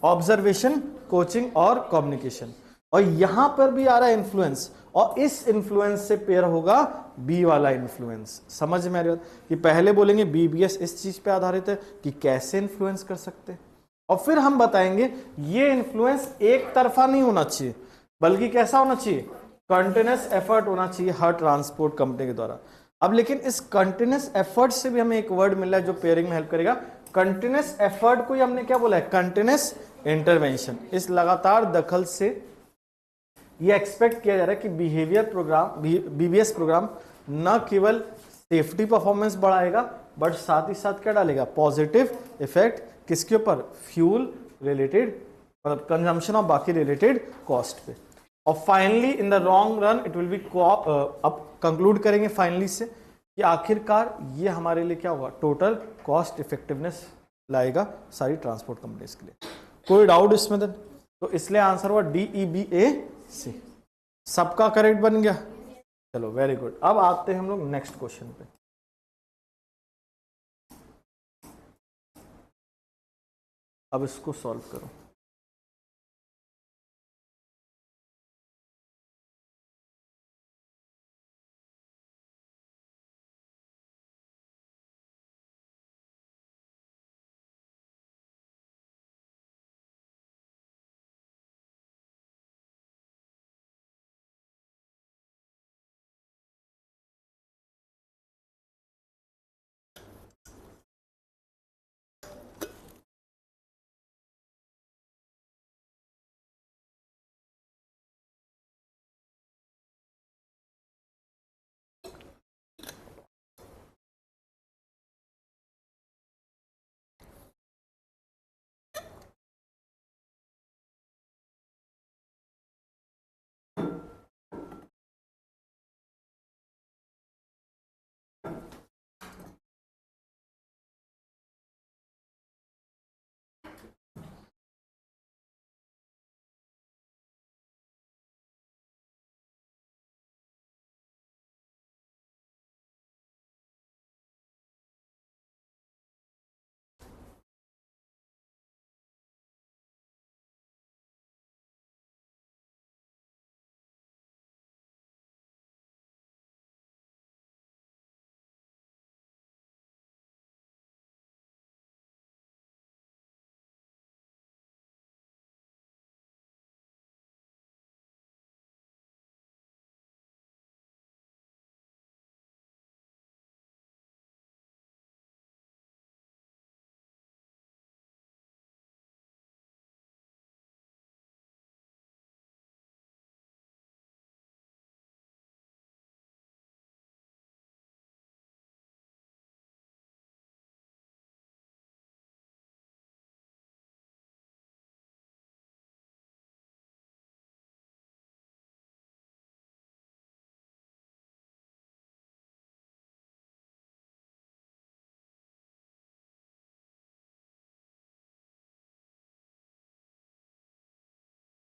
ऑब्जर्वेशन, कोचिंग और कम्युनिकेशन। और यहां पर भी आ रहा है इन्फ्लुएंस, और इस इन्फ्लुएंस से पेयर होगा बी वाला इन्फ्लुएंस। समझ में आ रही है कि पहले बोलेंगे बीबीएस इस चीज पे आधारित है कि कैसे इन्फ्लुएंस कर सकते हैं, और फिर हम बताएंगे ये इन्फ्लुएंस एक तरफा नहीं होना चाहिए, बल्कि कैसा होना चाहिए, कंटिन्यूअस एफर्ट होना चाहिए हर ट्रांसपोर्ट कंपनी के द्वारा। अब लेकिन इस कंटिन्यूअस एफर्ट से भी हमें एक वर्ड मिल रहा है जो पेयरिंग में हेल्प करेगा। कंटिन्यूअस एफर्ट को ही हमने क्या बोला है, कंटिन्यूअस इंटरवेंशन। इस लगातार दखल से ये एक्सपेक्ट किया जा रहा है कि बिहेवियर प्रोग्राम, बीबीएस प्रोग्राम न केवल सेफ्टी परफॉर्मेंस बढ़ाएगा, बट साथ ही साथ क्या डालेगा, पॉजिटिव इफेक्ट किसके ऊपर, फ्यूल रिलेटेड, मतलब कंजम्पशन ऑफ बाकी रिलेटेड कॉस्ट पे। और finally in the long run it will be, अब कंक्लूड करेंगे फाइनली से कि आखिरकार ये हमारे लिए क्या होगा, टोटल कॉस्ट इफेक्टिवनेस लाएगा सारी ट्रांसपोर्ट कंपनीज के लिए। कोई डाउट इसमें देन? तो इसलिए आंसर हुआ डी ई बी ए सी। सबका करेक्ट बन गया, चलो वेरी गुड। अब आते हैं हम लोग नेक्स्ट क्वेश्चन पे। अब इसको सॉल्व करो।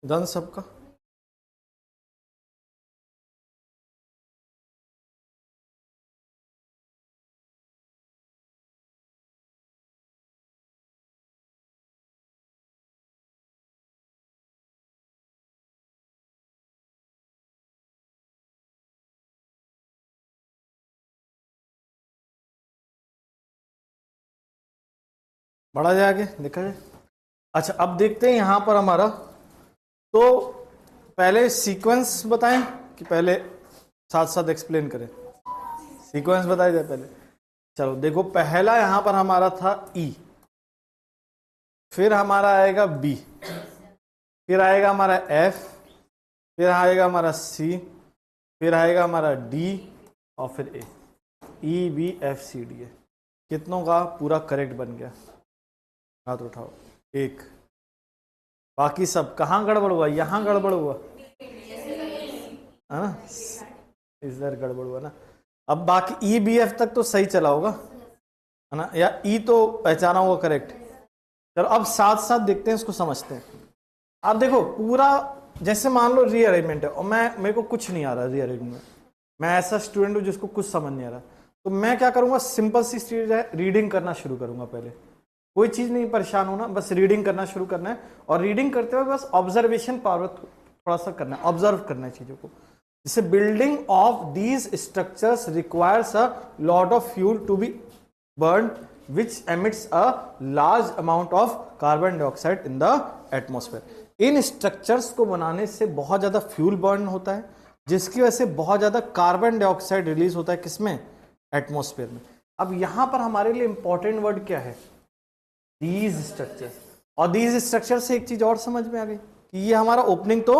डन सबका? बढ़ा जाए आगे, देखा जाए। अच्छा अब देखते हैं यहां पर हमारा, तो पहले सीक्वेंस बताएं कि पहले साथ साथ एक्सप्लेन करें? सीक्वेंस बताया जाए पहले। चलो देखो, पहला यहां पर हमारा था ई, फिर हमारा आएगा बी, फिर आएगा हमारा एफ, फिर आएगा हमारा सी, फिर आएगा हमारा डी, और फिर A. E B F C D A. कितनों का पूरा करेक्ट बन गया? हाथ उठाओ। एक। बाकी सब कहाँ गड़बड़ हुआ? यहाँ गड़बड़ हुआ है ना, इधर गड़बड़ हुआ ना। अब बाकी ई बी एफ तक तो सही चला होगा है ना, या ई तो पहचाना होगा करेक्ट। चलो अब साथ साथ देखते हैं, इसको समझते हैं। आप देखो पूरा, जैसे मान लो रीअरेंजमेंट है और मेरे को कुछ नहीं आ रहा रीअरेंजमेंट में, मैं ऐसा स्टूडेंट हूँ जिसको कुछ समझ नहीं आ रहा, तो मैं क्या करूंगा, सिंपल सी चीज है, रीडिंग करना शुरू करूंगा। पहले कोई चीज नहीं परेशान होना, बस रीडिंग करना शुरू करना है, और रीडिंग करते हुए बस ऑब्जर्वेशन पावर थोड़ा सा करना है, ऑब्जर्व करना है चीजों को। जैसे building of these structures requires a lot of fuel to be burn which emits a large amount of carbon dioxide in the atmosphere. इन स्ट्रक्चर्स को बनाने से बहुत ज्यादा फ्यूल बर्न होता है, जिसकी वजह से बहुत ज्यादा कार्बन डाइऑक्साइड रिलीज होता है, किसमें? एटमॉस्फेयर में। अब यहां पर हमारे लिए इंपॉर्टेंट वर्ड क्या है? These structures. और दीज स्ट्रक्चर से एक चीज और समझ में आ गई कि ये हमारा ओपनिंग तो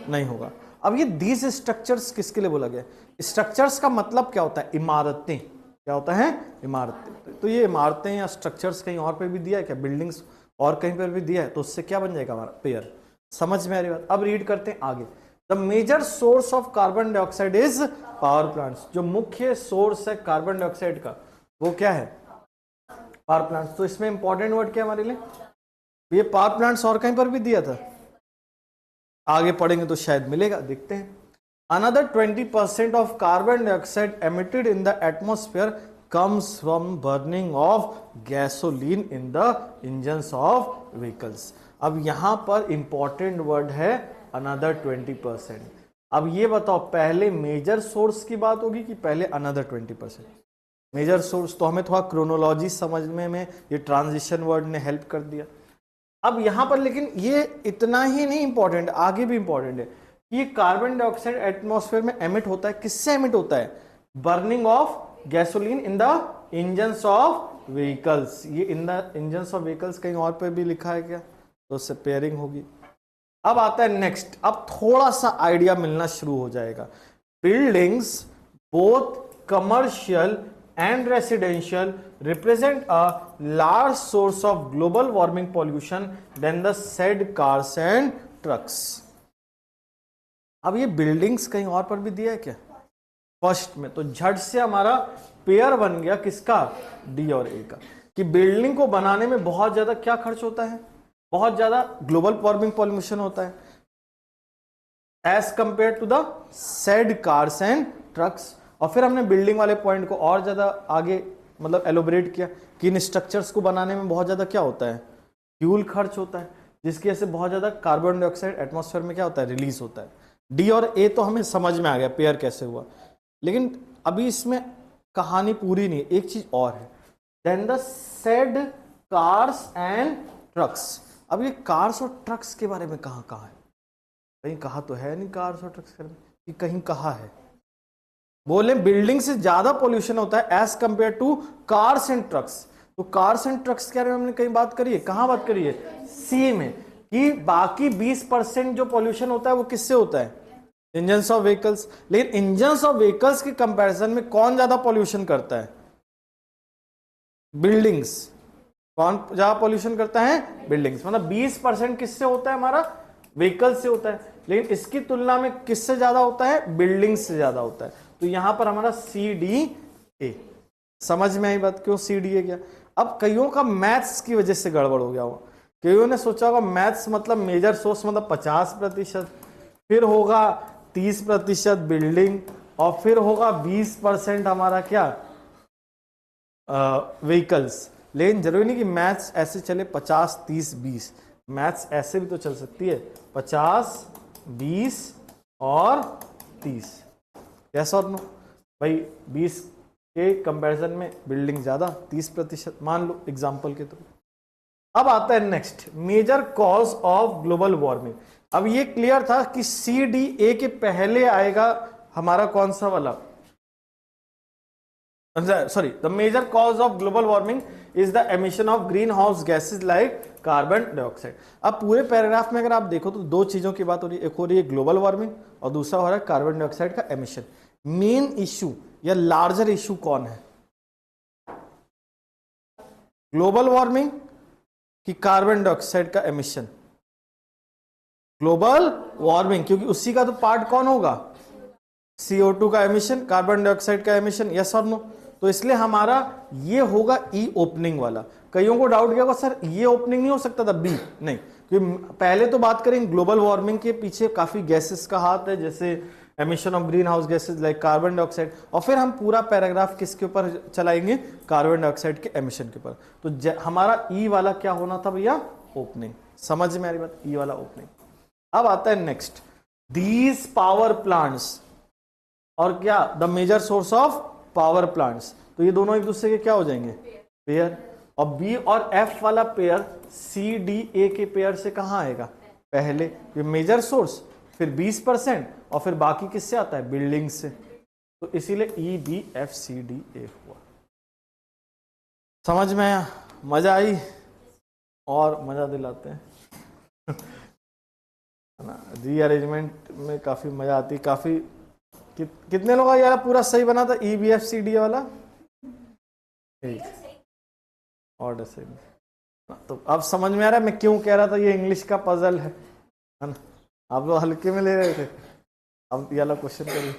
नहीं होगा। अब ये दीज स्ट्रक्चर्स किसके लिए बोला गया? स्ट्रक्चर्स का मतलब क्या होता है? इमारतें। क्या होता है? इमारतें। तो ये इमारतें या स्ट्रक्चर्स कहीं और पे भी दिया है क्या? बिल्डिंग्स और कहीं पर भी दिया है, तो उससे क्या बन जाएगा हमारा? पेयर। समझ में आ रही बात? अब रीड करते हैं आगे। The major source of carbon dioxide is power plants. जो मुख्य सोर्स है कार्बन डाइऑक्साइड का, वो क्या है? Power plants. तो इसमें इंपॉर्टेंट वर्ड क्या है हमारे लिए? ये पावर प्लांट्स और कहीं पर भी दिया था, आगे पढ़ेंगे तो शायद मिलेगा, देखते हैं। Another 20% of carbon dioxide emitted in the atmosphere comes from burning of gasoline in the engines of vehicles. अब यहां पर इंपॉर्टेंट वर्ड है another 20%। अब ये बताओ, पहले मेजर सोर्स की बात होगी कि पहले another 20%? Major source. तो हमें थोड़ा क्रोनोलॉजी समझने में ये ट्रांजिशन वर्ड ने हेल्प कर दिया। अब यहां पर लेकिन ये इतना ही नहीं इंपॉर्टेंट, आगे भी इंपॉर्टेंट है। ये कार्बन डाइऑक्साइड एटमॉस्फेयर में एमिट होता है, किससे एमिट होता है? Burning of gasoline in the engines of vehicles. ये in the engines of vehicles कहीं और पे भी लिखा है क्या? तो उससे पेयरिंग होगी। अब आता है नेक्स्ट। अब थोड़ा सा आइडिया मिलना शुरू हो जाएगा। Buildings both commercial and residential represent a large source of global warming pollution than the said cars and trucks. अब ये बिल्डिंग्स कहीं और पर भी दिया है क्या? फर्स्ट में तो झट से हमारा पेयर बन गया किसका? डी और ए का। कि बिल्डिंग को बनाने में बहुत ज्यादा क्या खर्च होता है? बहुत ज्यादा ग्लोबल वार्मिंग पॉल्यूशन होता है as compare to the said cars and trucks. और फिर हमने बिल्डिंग वाले पॉइंट को और ज्यादा आगे मतलब एलोबरेट किया कि इन स्ट्रक्चर्स को बनाने में बहुत ज्यादा क्या होता है? फ्यूल खर्च होता है, जिसकी वजह से बहुत ज्यादा कार्बन डाइऑक्साइड एटमॉस्फेयर में क्या होता है? रिलीज होता है। डी और ए तो हमें समझ में आ गया पेयर कैसे हुआ, लेकिन अभी इसमें कहानी पूरी नहीं है, एक चीज और है। Then the said cars and trucks. अब ये कार्स और ट्रक्स के बारे में कहाँ है? कहीं कहा तो है नहीं कार्स और ट्रक्स के बारे में, कि कहीं कहा है? बोले बिल्डिंग से ज्यादा पोल्यूशन होता है as compare to cars and trucks. तो कार्स एंड ट्रक्स के बारे में हमने कहीं बात करी है? कहां बात करी है? सी में। कि बाकी 20% जो पोल्यूशन होता है वो किससे होता है? Engines of vehicles. लेकिन इंजन्स ऑफ व्हीकल्स के कंपैरिजन में कौन ज्यादा पोल्यूशन करता है? बिल्डिंग्स। कौन ज्यादा पोल्यूशन करता है? बिल्डिंग्स। मतलब 20% किससे होता है हमारा? व्हीकल से होता है। लेकिन इसकी तुलना में किससे ज्यादा होता है? बिल्डिंग से ज्यादा होता है। तो यहां पर हमारा सी डी ए। समझ में आई बात? क्यों सी डी ए गया? अब कईयों का मैथ्स की वजह से गड़बड़ हो गया हो कईयों ने सोचा होगा मैथ्स मतलब मेजर सोर्स मतलब 50%, फिर होगा 30% बिल्डिंग, और फिर होगा 20% हमारा क्या व्हीकल्स। लेकिन जरूरी नहीं कि मैथ्स ऐसे चले 50 30 20, मैथ्स ऐसे भी तो चल सकती है 50 20 और 30। यस और नो भाई, 20 के कंपैरिजन में बिल्डिंग ज्यादा, 30% मान लो एग्जांपल के थ्रू। अब आता है next, major cause of global warming. अब ये क्लियर था कि CDA के पहले आएगा हमारा कौन सा वाला, sorry, the major cause of global warming is the emission of greenhouse gases like carbon dioxide. अब पूरे पैराग्राफ में अगर आप देखो तो दो चीजों की बात हो रही है, एक हो रही है ग्लोबल वार्मिंग और दूसरा हो रहा है कार्बन डाइऑक्साइड का एमिशन। मेन इशू या लार्जर इशू कौन है, ग्लोबल वार्मिंग कि कार्बन डाइऑक्साइड का एमिशन? ग्लोबल वार्मिंग, क्योंकि उसी का तो पार्ट कौन होगा, CO2 का एमिशन, कार्बन डाइऑक्साइड का एमिशन। यस और नो? तो इसलिए हमारा ये होगा ई ओपनिंग वाला। कईयों को डाउट गया होगा सर ये ओपनिंग नहीं हो सकता था बी? नहीं, क्योंकि पहले तो बात करें ग्लोबल वार्मिंग के पीछे काफी गैसेस का हाथ है, जैसे emission of green house gases like carbon dioxide, और फिर हम पूरा पैराग्राफ किसके ऊपर चलाएंगे, कार्बन डाइऑक्साइड के एमिशन के ऊपर। तो हमारा ई वाला क्या होना था भैया, ओपनिंग। समझ में आ रही बात, ई वाला ओपनिंग। अब आता है नेक्स्ट, दीज पावर प्लांट्स और क्या the major source of power plants. तो ये दोनों एक दूसरे के क्या हो जाएंगे, पेयर। और बी और एफ वाला पेयर CDA के पेयर से कहां आएगा, पहले, ये मेजर सोर्स, फिर 20% और फिर बाकी किससे आता है, बिल्डिंग से। तो इसीलिए EBFCDA हुआ। समझ में आया, मजा आई और मजा दिलाते हैं है ना, रीअरेंजमेंट में काफी मजा आती, काफी कितने लोग यार पूरा सही बना था EBFCDA वाला, ऑर्डर सही। तो अब समझ में आ रहा है मैं क्यों कह रहा था ये इंग्लिश का पजल है ना। आप लोग हल्के में ले रहे थे, अब ये वाला क्वेश्चन करिए।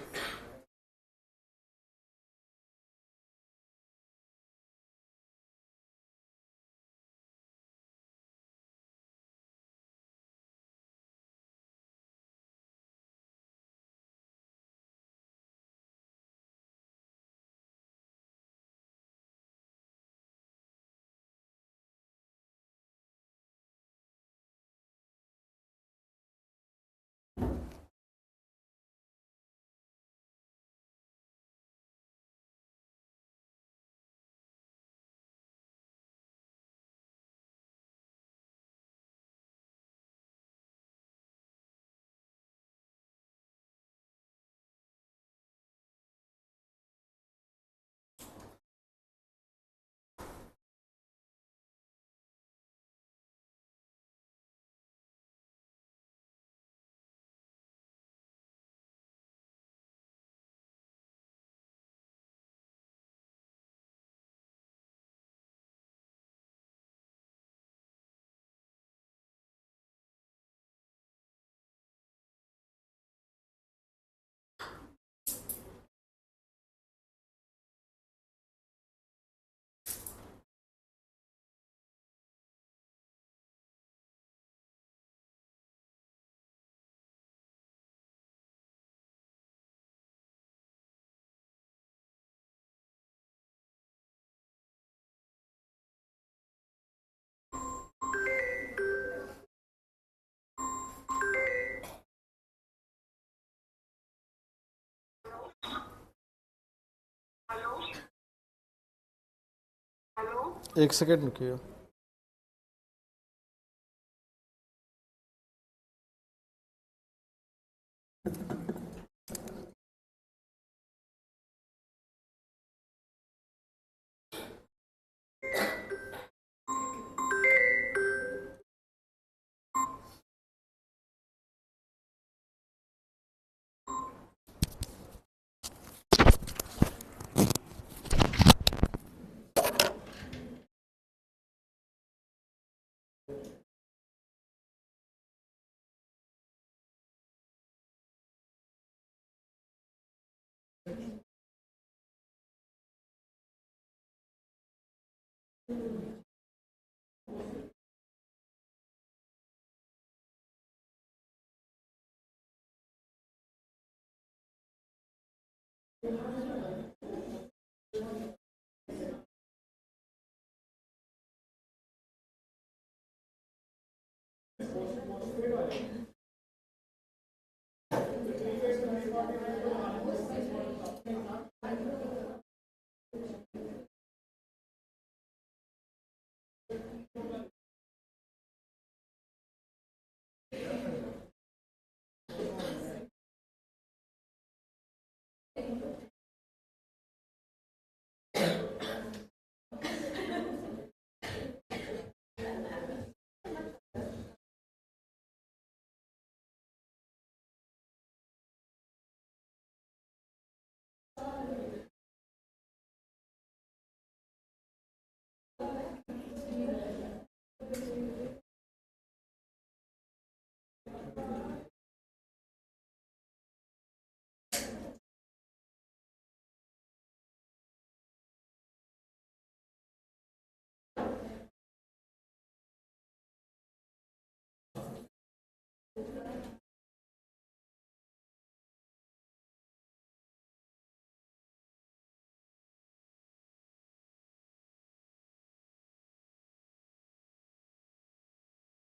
एक सेकेंड रुकिए।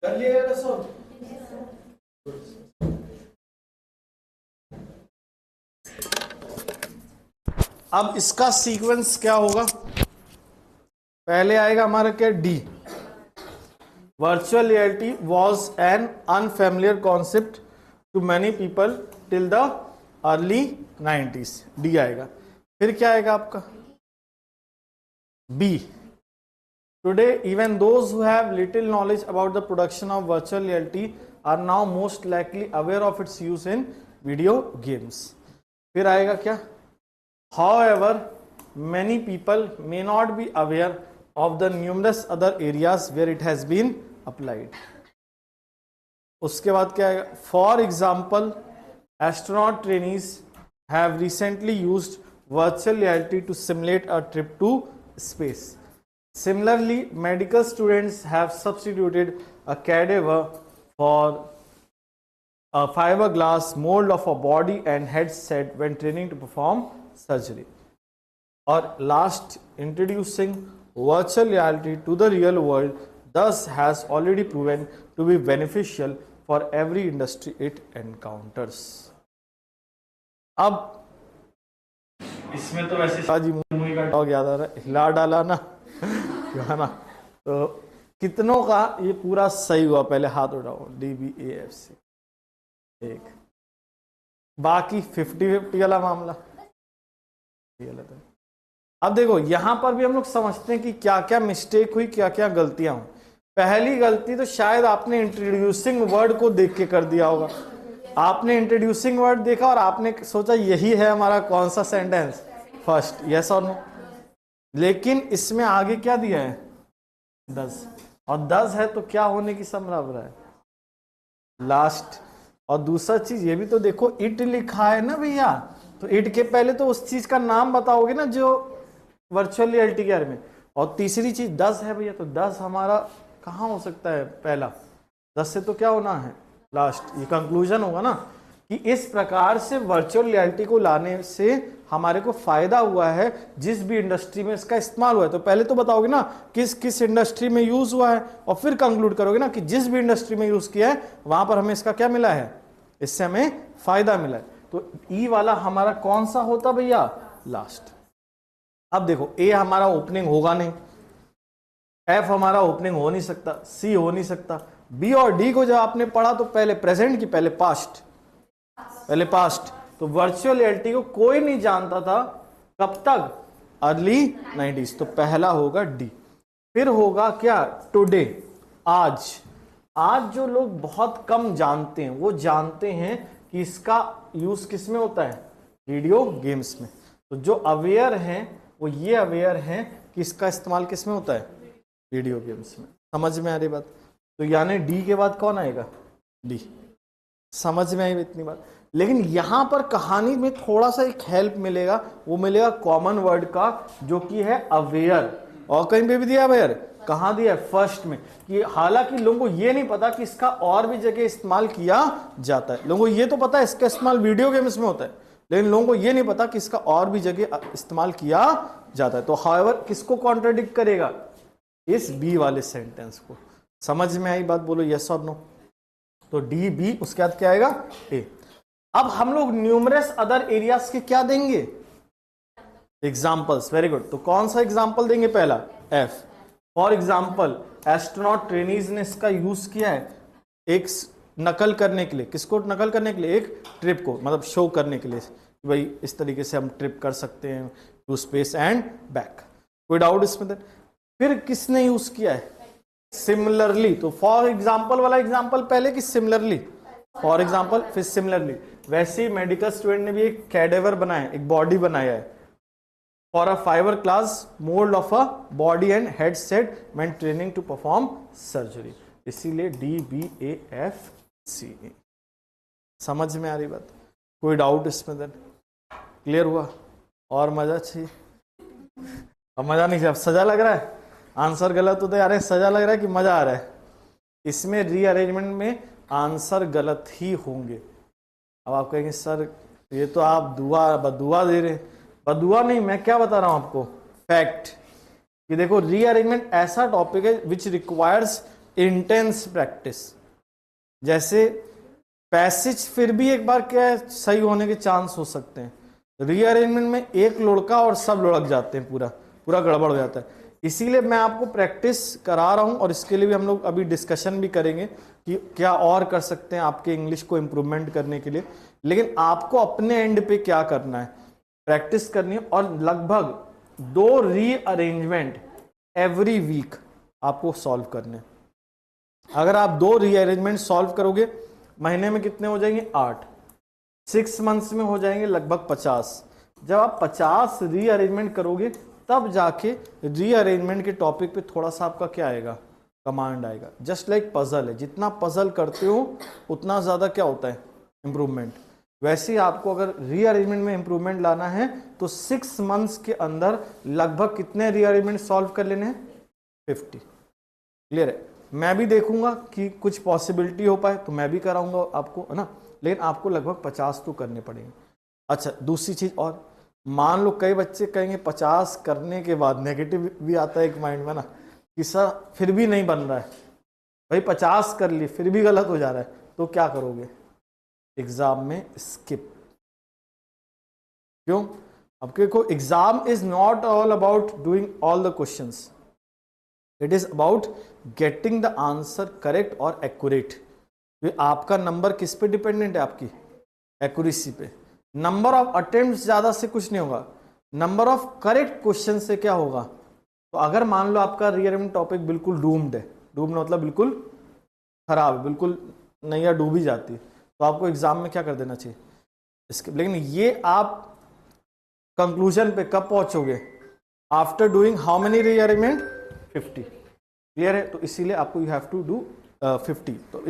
कर लिएगा सब। अब इसका सीक्वेंस क्या होगा? पहले आएगा हमारा क्या, D. Virtual reality was an unfamiliar concept to many people till the early 90s, D आएगा। फिर क्या आएगा आपका, B. Today, even those who have little knowledge about the production of virtual reality are now most likely aware of its use in video games. फिर आएगा क्या, however, many people may not be aware of the numerous other areas where it has been applied. उसके बाद क्या आएगा, for example, astronaut trainees have recently used virtual reality to simulate a trip to space. Similarly, medical students have substituted a cadaver for a fiberglass mold of a body and headset when training to perform surgery. Or last, introducing virtual reality to the real world thus has already proven to be beneficial for every industry it encounters. अब इसमें तो वैसे शादी मूवी का डॉग याद आ रहा है, हिला डाला ना गाना। तो कितनों का ये पूरा सही हुआ? पहले हाथ उठाओ, DBAFC। एक बाकी 50-50 वाला मामला गलत है। अब देखो यहां पर भी हम लोग समझते हैं कि क्या क्या मिस्टेक हुई, क्या क्या गलतियां हुई। पहली गलती तो शायद आपने इंट्रोड्यूसिंग वर्ड को देख के कर दिया होगा। आपने इंट्रोड्यूसिंग वर्ड देखा और आपने सोचा यही है हमारा कौन सा सेंटेंस, फर्स्ट, यस और नो। लेकिन इसमें आगे क्या दिया है, 10, और 10 है तो क्या होने की संभावना है, लास्ट। और दूसरा चीज ये भी तो देखो, इट लिखा है ना भैया, तो इट के पहले तो उस चीज का नाम बताओगे ना जो वर्चुअल रियलिटी के बारे में। और तीसरी चीज 10 है भैया, तो 10 हमारा कहाँ हो सकता है, पहला। 10 से तो क्या होना है, लास्ट। ये कंक्लूजन होगा ना कि इस प्रकार से वर्चुअल रियलिटी को लाने से हमारे को फायदा हुआ है जिस भी इंडस्ट्री में इसका इस्तेमाल हुआ है। तो पहले तो बताओगे ना किस किस इंडस्ट्री में यूज हुआ है, और फिर कंक्लूड करोगे ना कि जिस भी इंडस्ट्री में यूज किया है वहां पर हमें इसका क्या मिला है, इससे हमें फायदा मिला है। तो ई वाला हमारा कौन सा होता भैया, लास्ट। अब देखो ए हमारा ओपनिंग होगा नहीं, एफ हमारा ओपनिंग हो नहीं सकता, सी हो नहीं सकता, बी और डी को जब आपने पढ़ा तो पहले प्रेजेंट की पहले पास्ट, पहले पास्ट। तो वर्चुअल रियलिटी को कोई नहीं जानता था कब तक, अर्ली 90s, तो पहला होगा डी। फिर होगा क्या, टुडे, आज। आज जो लोग बहुत कम जानते हैं वो जानते हैं कि इसका यूज किस में होता है, वीडियो गेम्स में। तो जो अवेयर हैं वो ये अवेयर हैं कि इसका इस्तेमाल किस में होता है, वीडियो गेम्स में। समझ में आ रही बात? तो यानी डी के बाद कौन आएगा, डी। समझ में आई इतनी बात? लेकिन यहां पर कहानी में थोड़ा सा एक हेल्प मिलेगा, वो मिलेगा कॉमन वर्ड का, जो कि है अवेयर। और कहीं पे भी दिया अवेयर, कहां दिया, फर्स्ट में। कि हालांकि लोगों को ये नहीं पता कि इसका और भी जगह इस्तेमाल किया जाता है। लोगों को ये तो पता है इसका इस्तेमाल वीडियो गेम्स में होता है, लेकिन लोगों को ये नहीं पता कि इसका और भी जगह इस्तेमाल किया जाता है। तो हाउएवर किसको कॉन्ट्राडिक्ट करेगा? इस बी वाले सेंटेंस को। समझ में आई बात? बोलो यस और नो। तो डी बी, उसके बाद क्या आएगा? ए। अब हम लोग न्यूमरस अदर एरियाज के क्या देंगे? एग्जाम्पल्स। Very good. तो कौन सा एग्जाम्पल देंगे? पहला F. For example astronaut trainees ने इसका यूज किया है एक नकल करने के लिए। किसको नकल करने के लिए? एक ट्रिप को, मतलब शो करने के लिए भाई इस तरीके से हम ट्रिप कर सकते हैं टू स्पेस एंड बैक। कोई डाउट इसमें? फिर किसने यूज किया है? सिमिलरली। तो फॉर एग्जाम्पल वाला एग्जाम्पल पहले कि सिमिलरली? फॉर एग्जाम्पल फिर सिमिलरली। वैसे ही मेडिकल स्टूडेंट ने भी एक कैडेवर बनाया, एक बॉडी बनाया है for a fibre glass mould of a body and head set when training to perform surgery. इसीलिए D B A F C A. समझ में आ रही बात? कोई डाउट इसमें? देन क्लियर हुआ? और मजा चाहिए? अब मजा नहीं, अब सजा लग रहा है? आंसर गलत होता है यार, सजा लग रहा है कि मजा आ रहा है? इसमें रीअरेंजमेंट में आंसर गलत ही होंगे। अब आप कहेंगे सर ये तो आप बदुआ दे रहे। बदुआ नहीं, मैं क्या बता रहा हूं आपको? फैक्ट। कि देखो रीअरेंजमेंट ऐसा टॉपिक है विच रिक्वायर्स इंटेंस प्रैक्टिस। जैसे पैसेज फिर भी एक बार क्या है, सही होने के चांस हो सकते हैं। रीअरेंजमेंट में एक लुढ़का और सब लुढ़क जाते हैं, पूरा पूरा गड़बड़ हो जाता है। इसीलिए मैं आपको प्रैक्टिस करा रहा हूं, और इसके लिए भी हम लोग अभी डिस्कशन भी करेंगे कि क्या और कर सकते हैं आपके इंग्लिश को इम्प्रूवमेंट करने के लिए। लेकिन आपको अपने एंड पे क्या करना है? प्रैक्टिस करनी है, और लगभग 2 रीअरेंजमेंट एवरी वीक आपको सॉल्व करने। अगर आप 2 रीअरेंजमेंट सॉल्व करोगे, महीने में कितने हो जाएंगे? 8। 6 मंथ्स में हो जाएंगे लगभग 50। जब आप 50 रीअरेंजमेंट करोगे तब जाके रीअरेंजमेंट के टॉपिक पे थोड़ा सा आपका क्या आएगा? कमांड आएगा। जस्ट लाइक पजल है, जितना पजल करते हो उतना ज्यादा क्या होता है? इंप्रूवमेंट। वैसे ही आपको अगर रीअरेंजमेंट में इंप्रूवमेंट लाना है तो 6 मंथ्स के अंदर लगभग कितने रीअरेंजमेंट सॉल्व कर लेने हैं? 50। क्लियर है? मैं भी देखूंगा कि कुछ पॉसिबिलिटी हो पाए तो मैं भी कराऊंगा आपको, है ना? लेकिन आपको लगभग 50 तो करने पड़ेंगे। अच्छा, दूसरी चीज और, मान लो कई बच्चे कहेंगे 50 करने के बाद नेगेटिव भी आता है एक माइंड में ना, कि सर फिर भी नहीं बन रहा है, भाई 50 कर लिए फिर भी गलत हो जा रहा है, तो क्या करोगे? एग्जाम में स्किप। क्यों? अब देखो exam is not all about doing all the questions, it is about getting the answer correct और एक्यूरेट। आपका नंबर किस पे डिपेंडेंट है? आपकी एक्यूरेसी पे। नंबर ऑफ अटेम्प्ट ज्यादा से कुछ नहीं होगा, नंबर ऑफ करेक्ट क्वेश्चन से क्या होगा? तो अगर मान लो आपका रीअरेंजमेंट टॉपिक बिल्कुल डूम्ड है, डूम्ड मतलब बिल्कुल खराब है, बिल्कुल नैया डूबी जाती है, तो आपको एग्जाम में क्या कर देना चाहिए? इसके। लेकिन ये आप कंक्लूजन पे कब पहुंचोगे? After doing how many rearrangement? 50। Clear है? तो इसीलिए आपको यू हैव टू डू 50। तो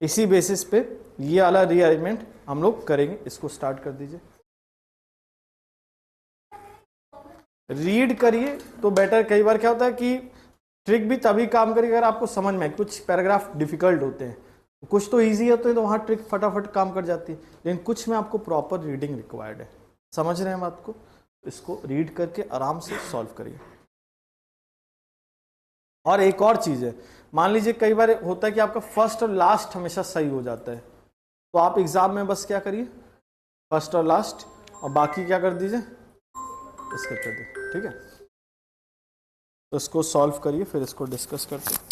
इसी बेसिस पे ये वाला रीअरेंजमेंट हम लोग करेंगे। इसको स्टार्ट कर दीजिए। रीड करिए तो बेटर। कई बार क्या होता है कि ट्रिक भी तभी काम करेगी अगर आपको समझ में आए। कुछ पैराग्राफ डिफिकल्ट होते हैं, कुछ तो ईजी होते हैं, तो वहां ट्रिक फटाफट काम कर जाती है, लेकिन कुछ में आपको प्रॉपर रीडिंग रिक्वायर्ड है। समझ रहे हैं बात को? इसको रीड करके आराम से सॉल्व करिए। और एक और चीज है, मान लीजिए कई बार होता है कि आपका फर्स्ट और लास्ट हमेशा सही हो जाता है, तो आप एग्जाम में बस क्या करिए? फर्स्ट और लास्ट, और बाकी क्या कर दीजिए? इसके कर दीजिए। ठीक है? तो इसको सॉल्व करिए, फिर इसको डिस्कस करते हैं।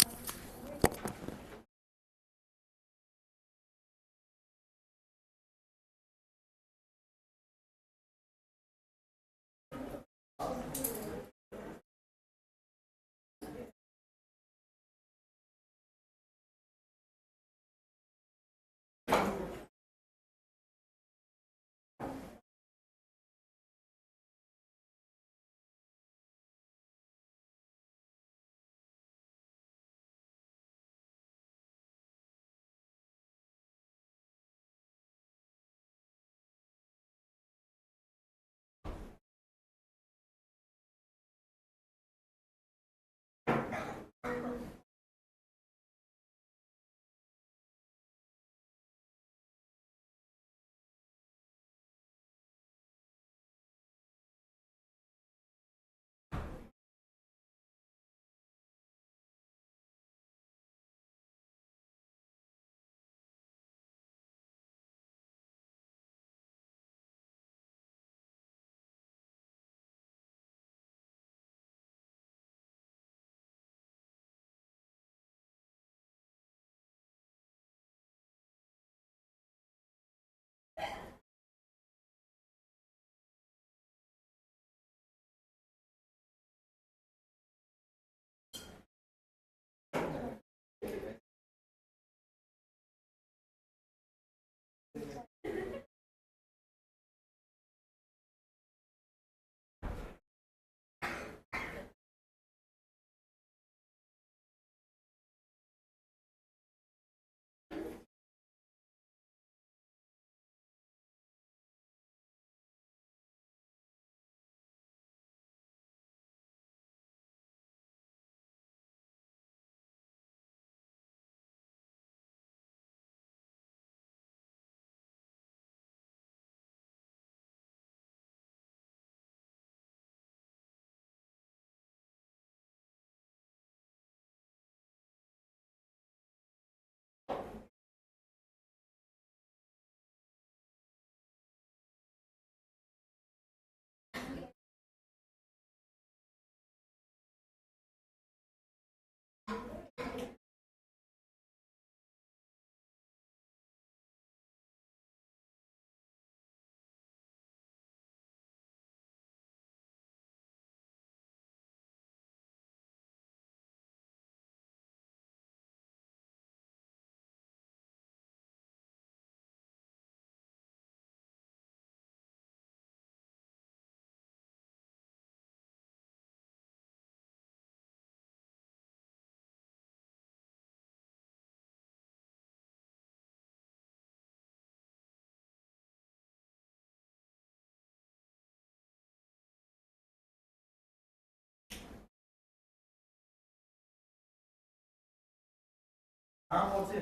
हाँ मुझसे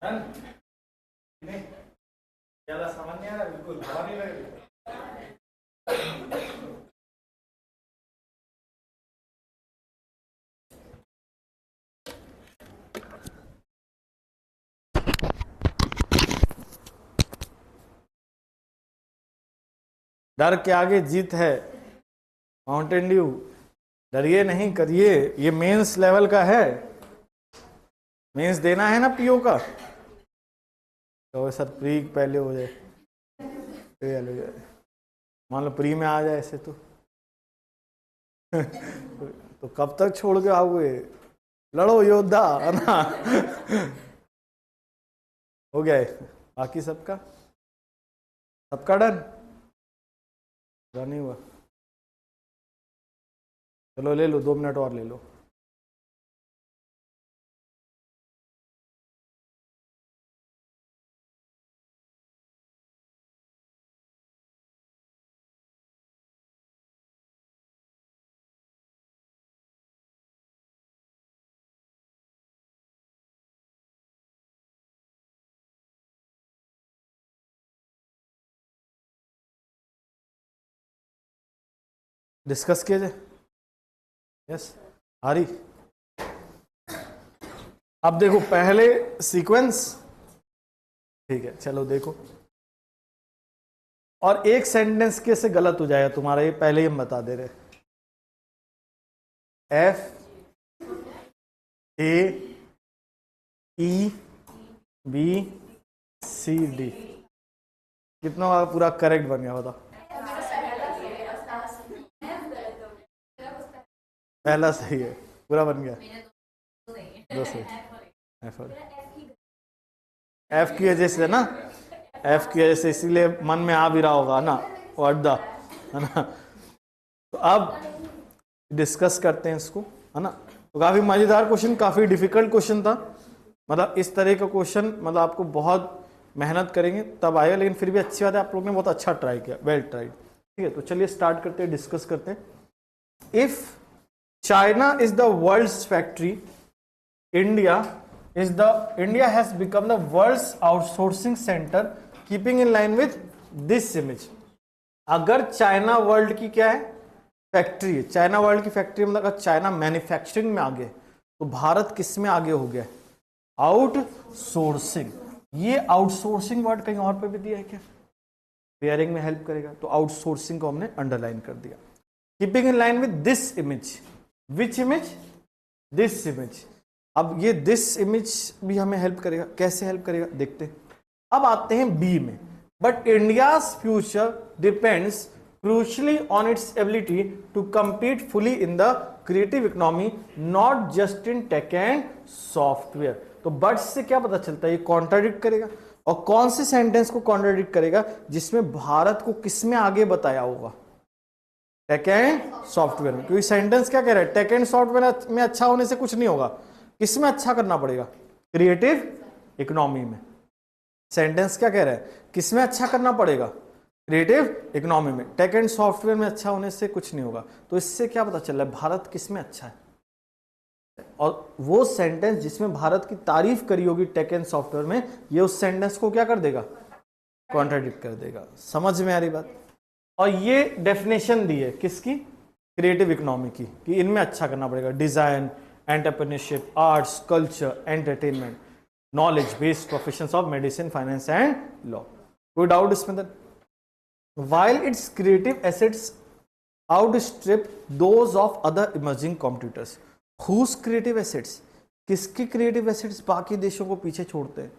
डन नहीं ज्यादा समझ नहीं आ रहा बिल्कुल हवा नहीं लग रही डर के आगे जीत है माउंटेन ड्यू डरिए नहीं करिए ये मेंस लेवल का है मेंस देना है ना पीओ का तो सर प्री पहले हो जाए मान लो प्री में आ जाए ऐसे तो तो कब तक छोड़ के आओगे लड़ो योद्धा है ना हो गया है बाकी सबका डन नहीं हुआ चलो ले लो 2 मिनट और ले लो डिस्कस किया जाए यस हरी अब देखो पहले सीक्वेंस ठीक है चलो देखो और एक सेंटेंस कैसे गलत हो जाएगा तुम्हारा ये पहले ही हम बता दे रहे FAEBCD कितना पूरा करेक्ट बन गया बताओ पहला सही है पूरा बन गया दो सही एफ की वजह से ना एफ की वजह से इसीलिए मन में आ भी रहा होगा ना वर्दा है ना तो अब डिस्कस करते हैं इसको है ना तो काफी मजेदार क्वेश्चन काफी डिफिकल्ट क्वेश्चन था मतलब इस तरह का क्वेश्चन मतलब आपको बहुत मेहनत करेंगे तब आएगा लेकिन फिर भी अच्छी बात है आप लोगों ने बहुत अच्छा ट्राई किया वेल ट्राइड ठीक है तो चलिए स्टार्ट करते हैं डिस्कस करते हैं if China is the world's factory. India has become the world's outsourcing center, keeping in line with this image. अगर चाइना वर्ल्ड की क्या है फैक्ट्री है चाइना वर्ल्ड की फैक्ट्री मतलब अगर चाइना मैन्युफैक्चरिंग में आगे तो भारत किस में आगे हो गया आउटसोर्सिंग ये आउटसोर्सिंग वर्ड कहीं और पे भी दिया है क्या पेयरिंग में हेल्प करेगा तो आउटसोर्सिंग को हमने अंडरलाइन कर दिया keeping in line with this image which image this image अब ये दिस इमेज भी हमें हेल्प करेगा कैसे हेल्प करेगा देखते हैं अब आते हैं बी में but India's future depends crucially on its ability to compete fully in the creative economy not just in tech and software तो बट से क्या पता चलता है ये कॉन्ट्राडिक्ट करेगा और कौन से सेंटेंस को कॉन्ट्राडिक्ट करेगा जिसमें भारत को किसमें आगे बताया होगा टेक एंड सॉफ्टवेयर में क्योंकि सेंटेंस क्या कह रहा है टेक एंड सॉफ्टवेयर में अच्छा होने से कुछ नहीं होगा किसमें अच्छा करना पड़ेगा क्रिएटिव इकोनॉमी में सेंटेंस क्या कह रहा है किसमें अच्छा करना पड़ेगा क्रिएटिव इकोनॉमी में टेक एंड सॉफ्टवेयर में अच्छा होने से कुछ नहीं होगा तो इससे क्या पता चल रहा है भारत किसमें अच्छा है और वो सेंटेंस जिसमें भारत की तारीफ करी होगी टेक एंड सॉफ्टवेयर में ये उस सेंटेंस को क्या कर देगा कॉन्ट्राडिक्ट कर देगा समझ में आ रही बात और ये डेफिनेशन दी है किसकी क्रिएटिव इकोनॉमी की कि इनमें अच्छा करना पड़ेगा design entrepreneurship arts culture entertainment knowledge based professions of medicine finance and law कोई डाउट इसमें while its creative assets outstrip those of other emerging competitors whose creative assets किसके creative assets बाकी देशों को पीछे छोड़ते हैं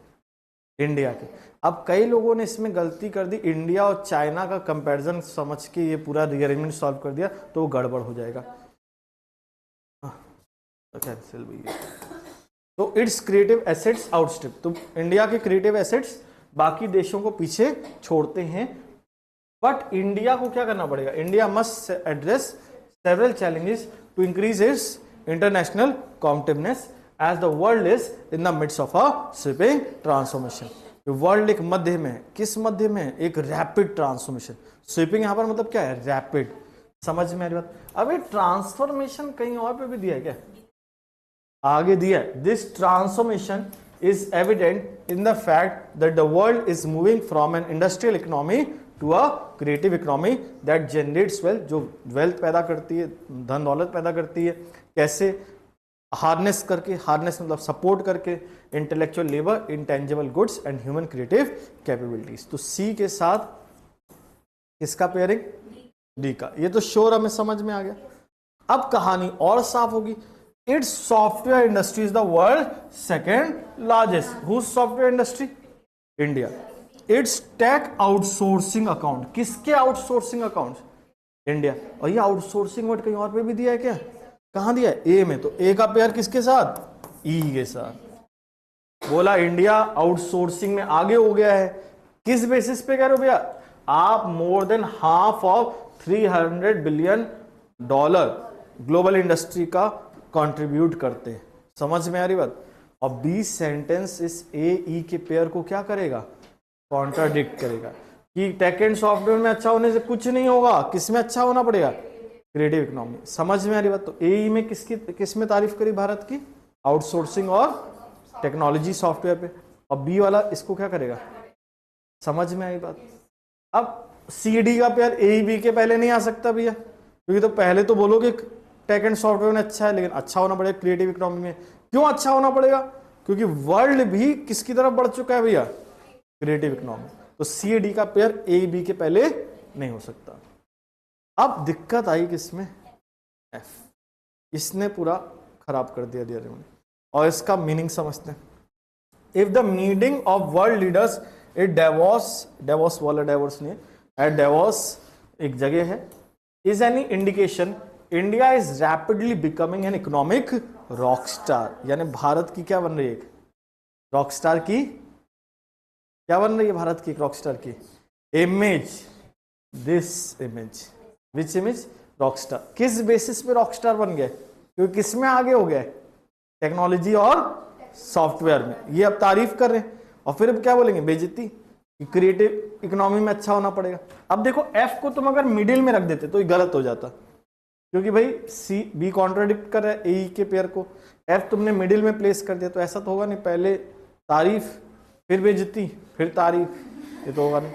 इंडिया के अब कई लोगों ने इसमें गलती कर दी इंडिया और चाइना का कंपैरिजन समझ के ये पूरा रीअरेंजमेंट सॉल्व कर दिया तो वो गड़बड़ हो जाएगा तो कैंसिल भैया तो इट्स क्रिएटिव एसेट्स आउटस्ट्रिप तो इंडिया के क्रिएटिव एसेट्स बाकी देशों को पीछे छोड़ते हैं बट इंडिया को क्या करना पड़ेगा India must address several challenges to increase its international competitiveness as the world is in the midst of a sweeping transformation world एक मध्य में किस मध्य में एक रैपिड ट्रांसफॉर्मेशन स्वीपिंग यहां पर मतलब क्या है रैपिड समझ में आ रही बात अब ये ट्रांसफॉर्मेशन कहीं और पे भी दिया है क्या आगे दिया है, this transformation is evident in the fact that the world is moving from an industrial economy to a creative economy that generates wealth, जो वेल्थ पैदा करती है, धन दौलत पैदा करती है। कैसे? हार्नेस करके, हार्नेस मतलब सपोर्ट करके intellectual labour, intangible goods and human creative capabilities. तो सी के साथ किसका पेयरिंग? डी का। ये तो श्योर हमें समझ में आ गया। अब कहानी और साफ होगी। Its software industry is the world second largest. Whose software industry? India. Its tech outsourcing account, किसके आउटसोर्सिंग अकाउंट? इंडिया। और ये आउटसोर्सिंग वर्ड कहीं और पे भी दिया है क्या? कहां दिया है? ए में। तो ए का पेयर किसके साथ? ई के साथ। बोला इंडिया आउटसोर्सिंग में आगे हो गया है। किस बेसिस पे कह रहे हो भैया? आप more than half of 300 billion dollar global industry का कंट्रीब्यूट करते हैं। समझ में आ रही बात? और बी सेंटेंस इस ए ई के पेयर को क्या करेगा? कॉन्ट्राडिक्ट करेगा कि टेक एंड सॉफ्टवेयर में अच्छा होने से कुछ नहीं होगा, किस में अच्छा होना पड़ेगा? Creative economy. समझ में आ रही बात? तो ए में किस में तारीफ करी भारत की? आउटसोर्सिंग और टेक्नोलॉजी सॉफ्टवेयर पे। और बी वाला इसको क्या करेगा? समझ में आई बात? अब सी डी का पेयर ए बी के पहले नहीं आ सकता भैया, क्योंकि तो पहले तो बोलोगे टेक एंड सॉफ्टवेयर में अच्छा है, लेकिन अच्छा होना पड़ेगा क्रिएटिव इकोनॉमी में। क्यों अच्छा होना पड़ेगा? क्योंकि वर्ल्ड भी किसकी तरफ बढ़ चुका है भैया? Creative economy. तो सी डी का पेयर ए बी के पहले नहीं हो सकता। अब दिक्कत आई किसमें? एफ। इसने पूरा खराब कर दिया दिया ने। और इसका मीनिंग समझते हैं। If the meeting of world leaders at Davos, Davos वाला डेवोस नहीं है, एट डेवोस एक जगह है, is any indication India is rapidly becoming an economic rock star. यानी भारत की क्या बन रही है? रॉक स्टार की क्या बन रही है? भारत की रॉक स्टार की image, this image, which image? Rock star. किस बेसिस पे रॉक स्टार बन गया? क्योंकि किस में आगे हो गया? टेक्नोलॉजी और सॉफ्टवेयर में। ये अब तारीफ कर रहे हैं और फिर अब क्या बोलेंगे? बेइज्जती। क्रिएटिव इकोनॉमी में अच्छा होना पड़ेगा। अब देखो एफ को तुम अगर मिडिल में रख देते तो ये गलत हो जाता, क्योंकि भाई सी बी कॉन्ट्राडिक्ट कर रहा है ए के पेयर को, एफ तुमने मिडिल में प्लेस कर दिया तो ऐसा तो होगा नहीं, पहले तारीफ फिर बेइज्जती फिर तारीफ, ये तो होगा नहीं।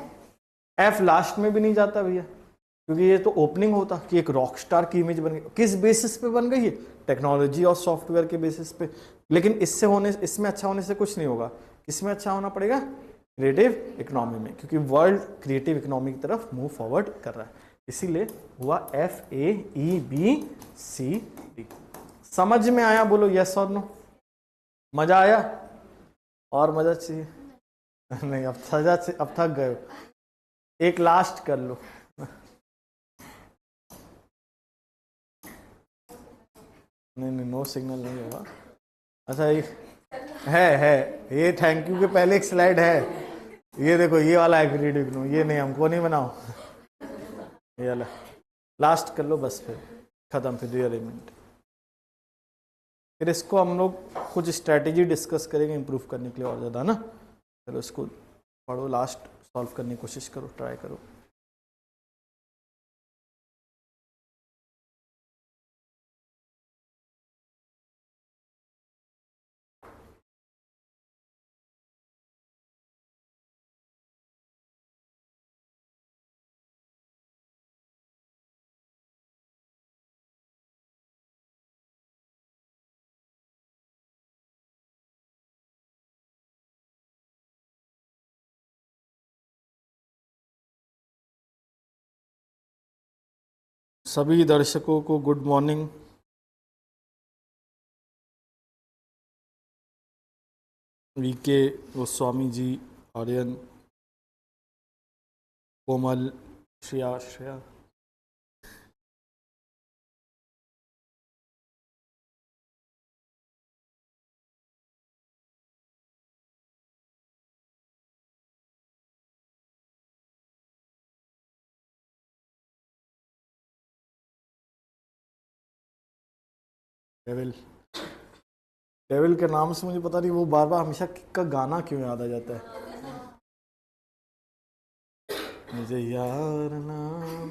एफ लास्ट में भी नहीं जाता भैया, क्योंकि ये तो ओपनिंग होता कि एक रॉक स्टार की इमेज बन गई। किस बेसिस पे बन गई है? टेक्नोलॉजी और सॉफ्टवेयर के बेसिस पे। लेकिन इसमें अच्छा होने से कुछ नहीं होगा। किसमें अच्छा होना पड़ेगा? क्रिएटिव इकोनॉमी में, क्योंकि वर्ल्ड क्रिएटिव इकोनॉमी की तरफ मूव फॉरवर्ड कर रहा है। इसीलिए हुआ F A E B C D. समझ में आया? बोलो यस और नो। मजा आया? और मजा चाहिए? नहीं, अब सजा से अब थक गए हो। एक लास्ट कर लो। नहीं, नो सिग्नल नहीं होगा। अच्छा है ये थैंक यू के पहले एक स्लाइड है। ये देखो, ये वाला है क्रिएटिव इकोनॉमी। ये नहीं, हमको नहीं बनाओ। ये वाला लास्ट कर लो बस, फिर खत्म, फिर रीअरेंजमेंट। फिर इसको हम लोग कुछ स्ट्रैटेजी डिस्कस करेंगे इंप्रूव करने के लिए और ज़्यादा ना। चलो इसको पढ़ो, लास्ट सॉल्व करने की कोशिश करो, ट्राई करो। सभी दर्शकों को good morning. VK Goswami ji, Aryan, कोमल, श्रेया। डेविल। डेविल के नाम से मुझे पता नहीं वो बार बार हमेशा किक का गाना क्यों याद आ जाता है। मुझे यार नाम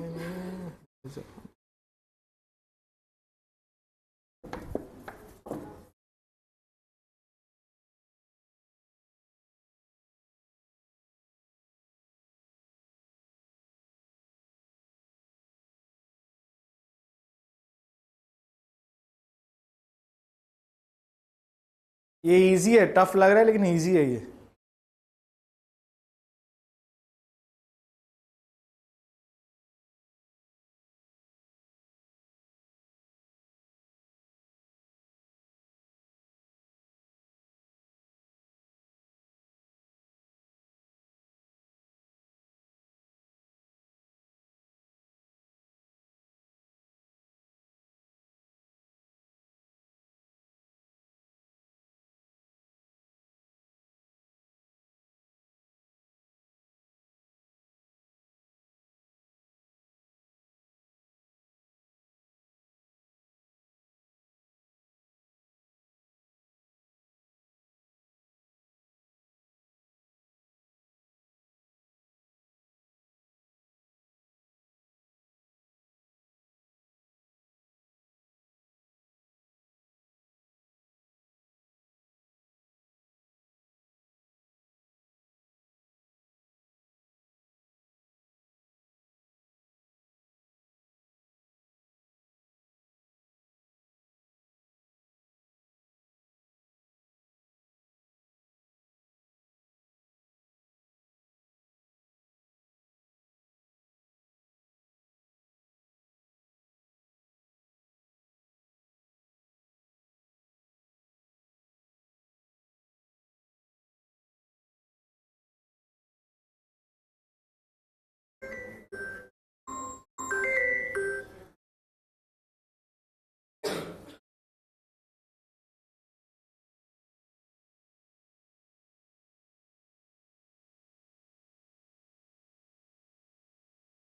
ये इजी है, टफ लग रहा है लेकिन इजी है ये।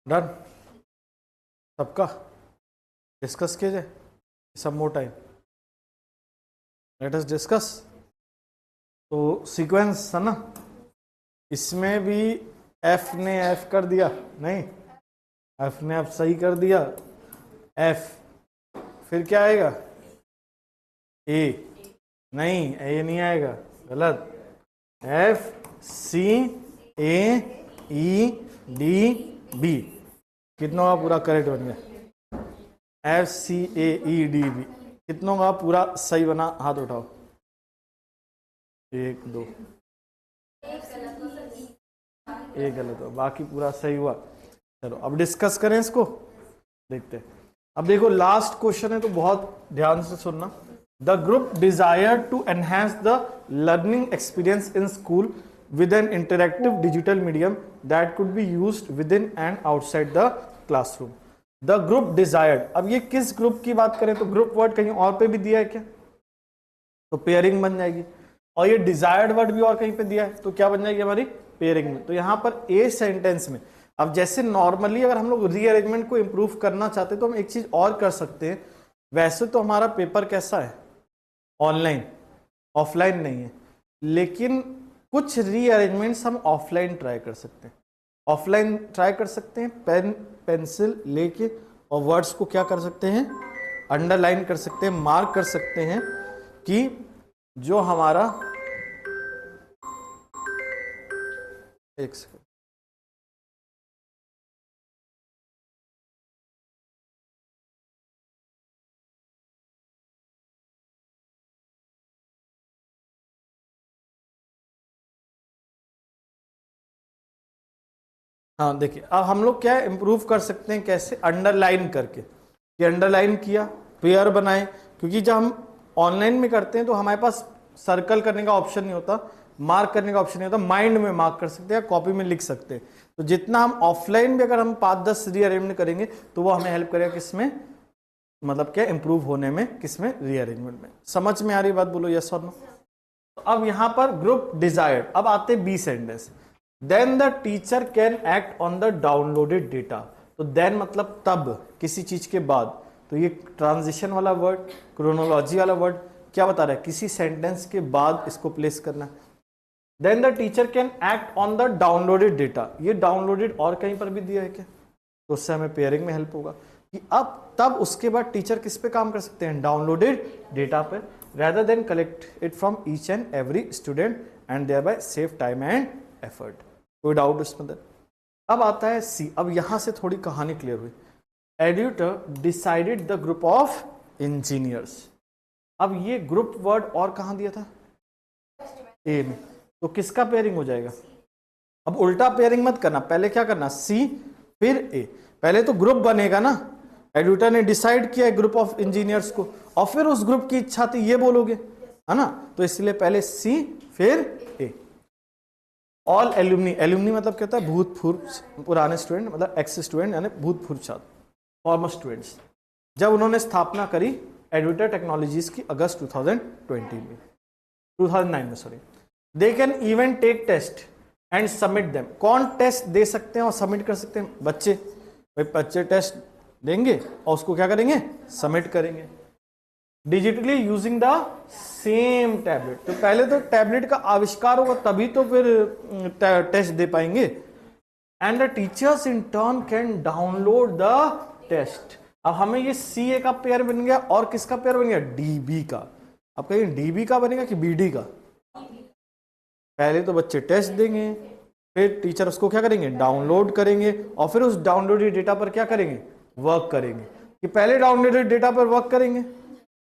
डन सबका, डिस्कस किया जाए some more time, let us discuss. तो सीक्वेंस है ना, इसमें भी एफ ने एफ कर दिया, नहीं एफ ने एफ सही कर दिया, एफ फिर क्या आएगा ए, नहीं ए नहीं आएगा, गलत, एफ सी ए ई डी बी, कितनों का पूरा करेक्ट बन गया, एफ सी ए ई डी बी, कितनों का पूरा सही बना, हाथ उठाओ, 1 2, एक गलत हुआ, बाकी पूरा सही हुआ। चलो अब डिस्कस करें इसको, देखते हैं। अब देखो लास्ट क्वेश्चन है तो बहुत ध्यान से सुनना। The group desire to enhance the learning experience in school with an interactive digital medium that could be used within and outside the classroom. The group desired, अब ये किस ग्रुप की बात करें तो ग्रुप वर्ड कहीं और पे भी दिया है क्या, तो पेयरिंग बन जाएगी, और ये डिजायर्ड वर्ड भी और कहीं पे दिया है तो क्या बन जाएगी हमारी पेयरिंग में। तो यहाँ पर ए सेंटेंस में, अब जैसे नॉर्मली अगर हम लोग रीअरेंजमेंट को इंप्रूव करना चाहते हैं तो हम एक चीज और कर सकते हैं। वैसे तो हमारा पेपर कैसा है, ऑनलाइन, ऑफलाइन नहीं है, लेकिन कुछ रीअरेंजमेंट्स हम ऑफलाइन ट्राई कर सकते हैं। ऑफलाइन ट्राई कर सकते हैं, पेन पेंसिल लेके, और वर्ड्स को क्या कर सकते हैं, अंडरलाइन कर सकते हैं, मार्क कर सकते हैं कि जो हमारा, एक सेकंड, हाँ देखिए अब हम लोग क्या इंप्रूव कर सकते हैं, कैसे, अंडरलाइन करके, ये अंडरलाइन किया, पेयर बनाए, क्योंकि जब हम ऑनलाइन में करते हैं तो हमारे पास सर्कल करने का ऑप्शन नहीं होता, मार्क करने का ऑप्शन नहीं होता, माइंड में मार्क कर सकते हैं, कॉपी में लिख सकते हैं। तो जितना हम ऑफलाइन भी अगर हम 5-10 रीअरेंजमेंट करेंगे तो वो हमें हेल्प करेगा किसमें, मतलब क्या इंप्रूव होने में, किसमें, रीअरेंजमेंट में। समझ में आ रही बात, बोलो यस और नो। तो अब यहाँ पर ग्रुप डिजायर्ड, अब आते B sentence, then the teacher can act on the downloaded data. तो देन मतलब तब, किसी चीज के बाद, तो ये ट्रांजिशन वाला वर्ड, क्रोनोलॉजी वाला वर्ड क्या बता रहा है, किसी सेंटेंस के बाद इसको प्लेस करना है। Then the teacher can act on the downloaded data, ये डाउनलोडेड और कहीं पर भी दिया है क्या, तो उससे हमें पेयरिंग में हेल्प होगा कि अब तब उसके बाद टीचर किस पे काम कर सकते हैं, डाउनलोडेड डेटा पे, rather than collect it from each and every student and thereby save time and effort। कोई डाउट इसमें दे? अब आता है सी, अब यहां से थोड़ी कहानी क्लियर हुई। Editor decided the group of engineers, अब ये ग्रुप वर्ड और कहां दिया था, ए में, तो किसका पेयरिंग हो जाएगा? अब उल्टा पेयरिंग मत करना, पहले क्या करना, सी फिर ए। पहले तो ग्रुप बनेगा ना, एडिटर ने डिसाइड किया ग्रुप ऑफ इंजीनियर्स को, और फिर उस ग्रुप की इच्छा थी ये बोलोगे, है ना? तो इसलिए पहले सी फिर ए। ऑल एल्यूमनी, एल्यूमनी मतलब क्या होता है? भूतपूर्व पुराने स्टूडेंट, मतलब एक्स स्टूडेंट यानी भूतपूर्व छात्र, फॉर्मर स्टूडेंट्स। जब उन्होंने स्थापना करी एडिटर टेक्नोलॉजीज की अगस्त 2009 में sorry, they can even take test and submit them. कौन टेस्ट दे सकते हैं और सबमिट कर सकते हैं? बच्चे। भाई बच्चे टेस्ट देंगे और उसको क्या करेंगे? सबमिट करेंगे digitally using the same tablet. तो पहले तो टैबलेट का आविष्कार होगा तभी तो फिर टेस्ट दे पाएंगे। And the teachers in turn can download the test. अब हमें ये सी ए का पेयर बन गया और किसका पेयर बन गया? डीबी का। अब कहिए डीबी का बनेगा कि बीडी का? पहले तो बच्चे टेस्ट देंगे, फिर टीचर उसको क्या करेंगे? डाउनलोड करेंगे, और फिर उस डाउनलोडेड डेटा पर क्या करेंगे? वर्क करेंगे। कि पहले डाउनलोडेड डेटा पर वर्क करेंगे?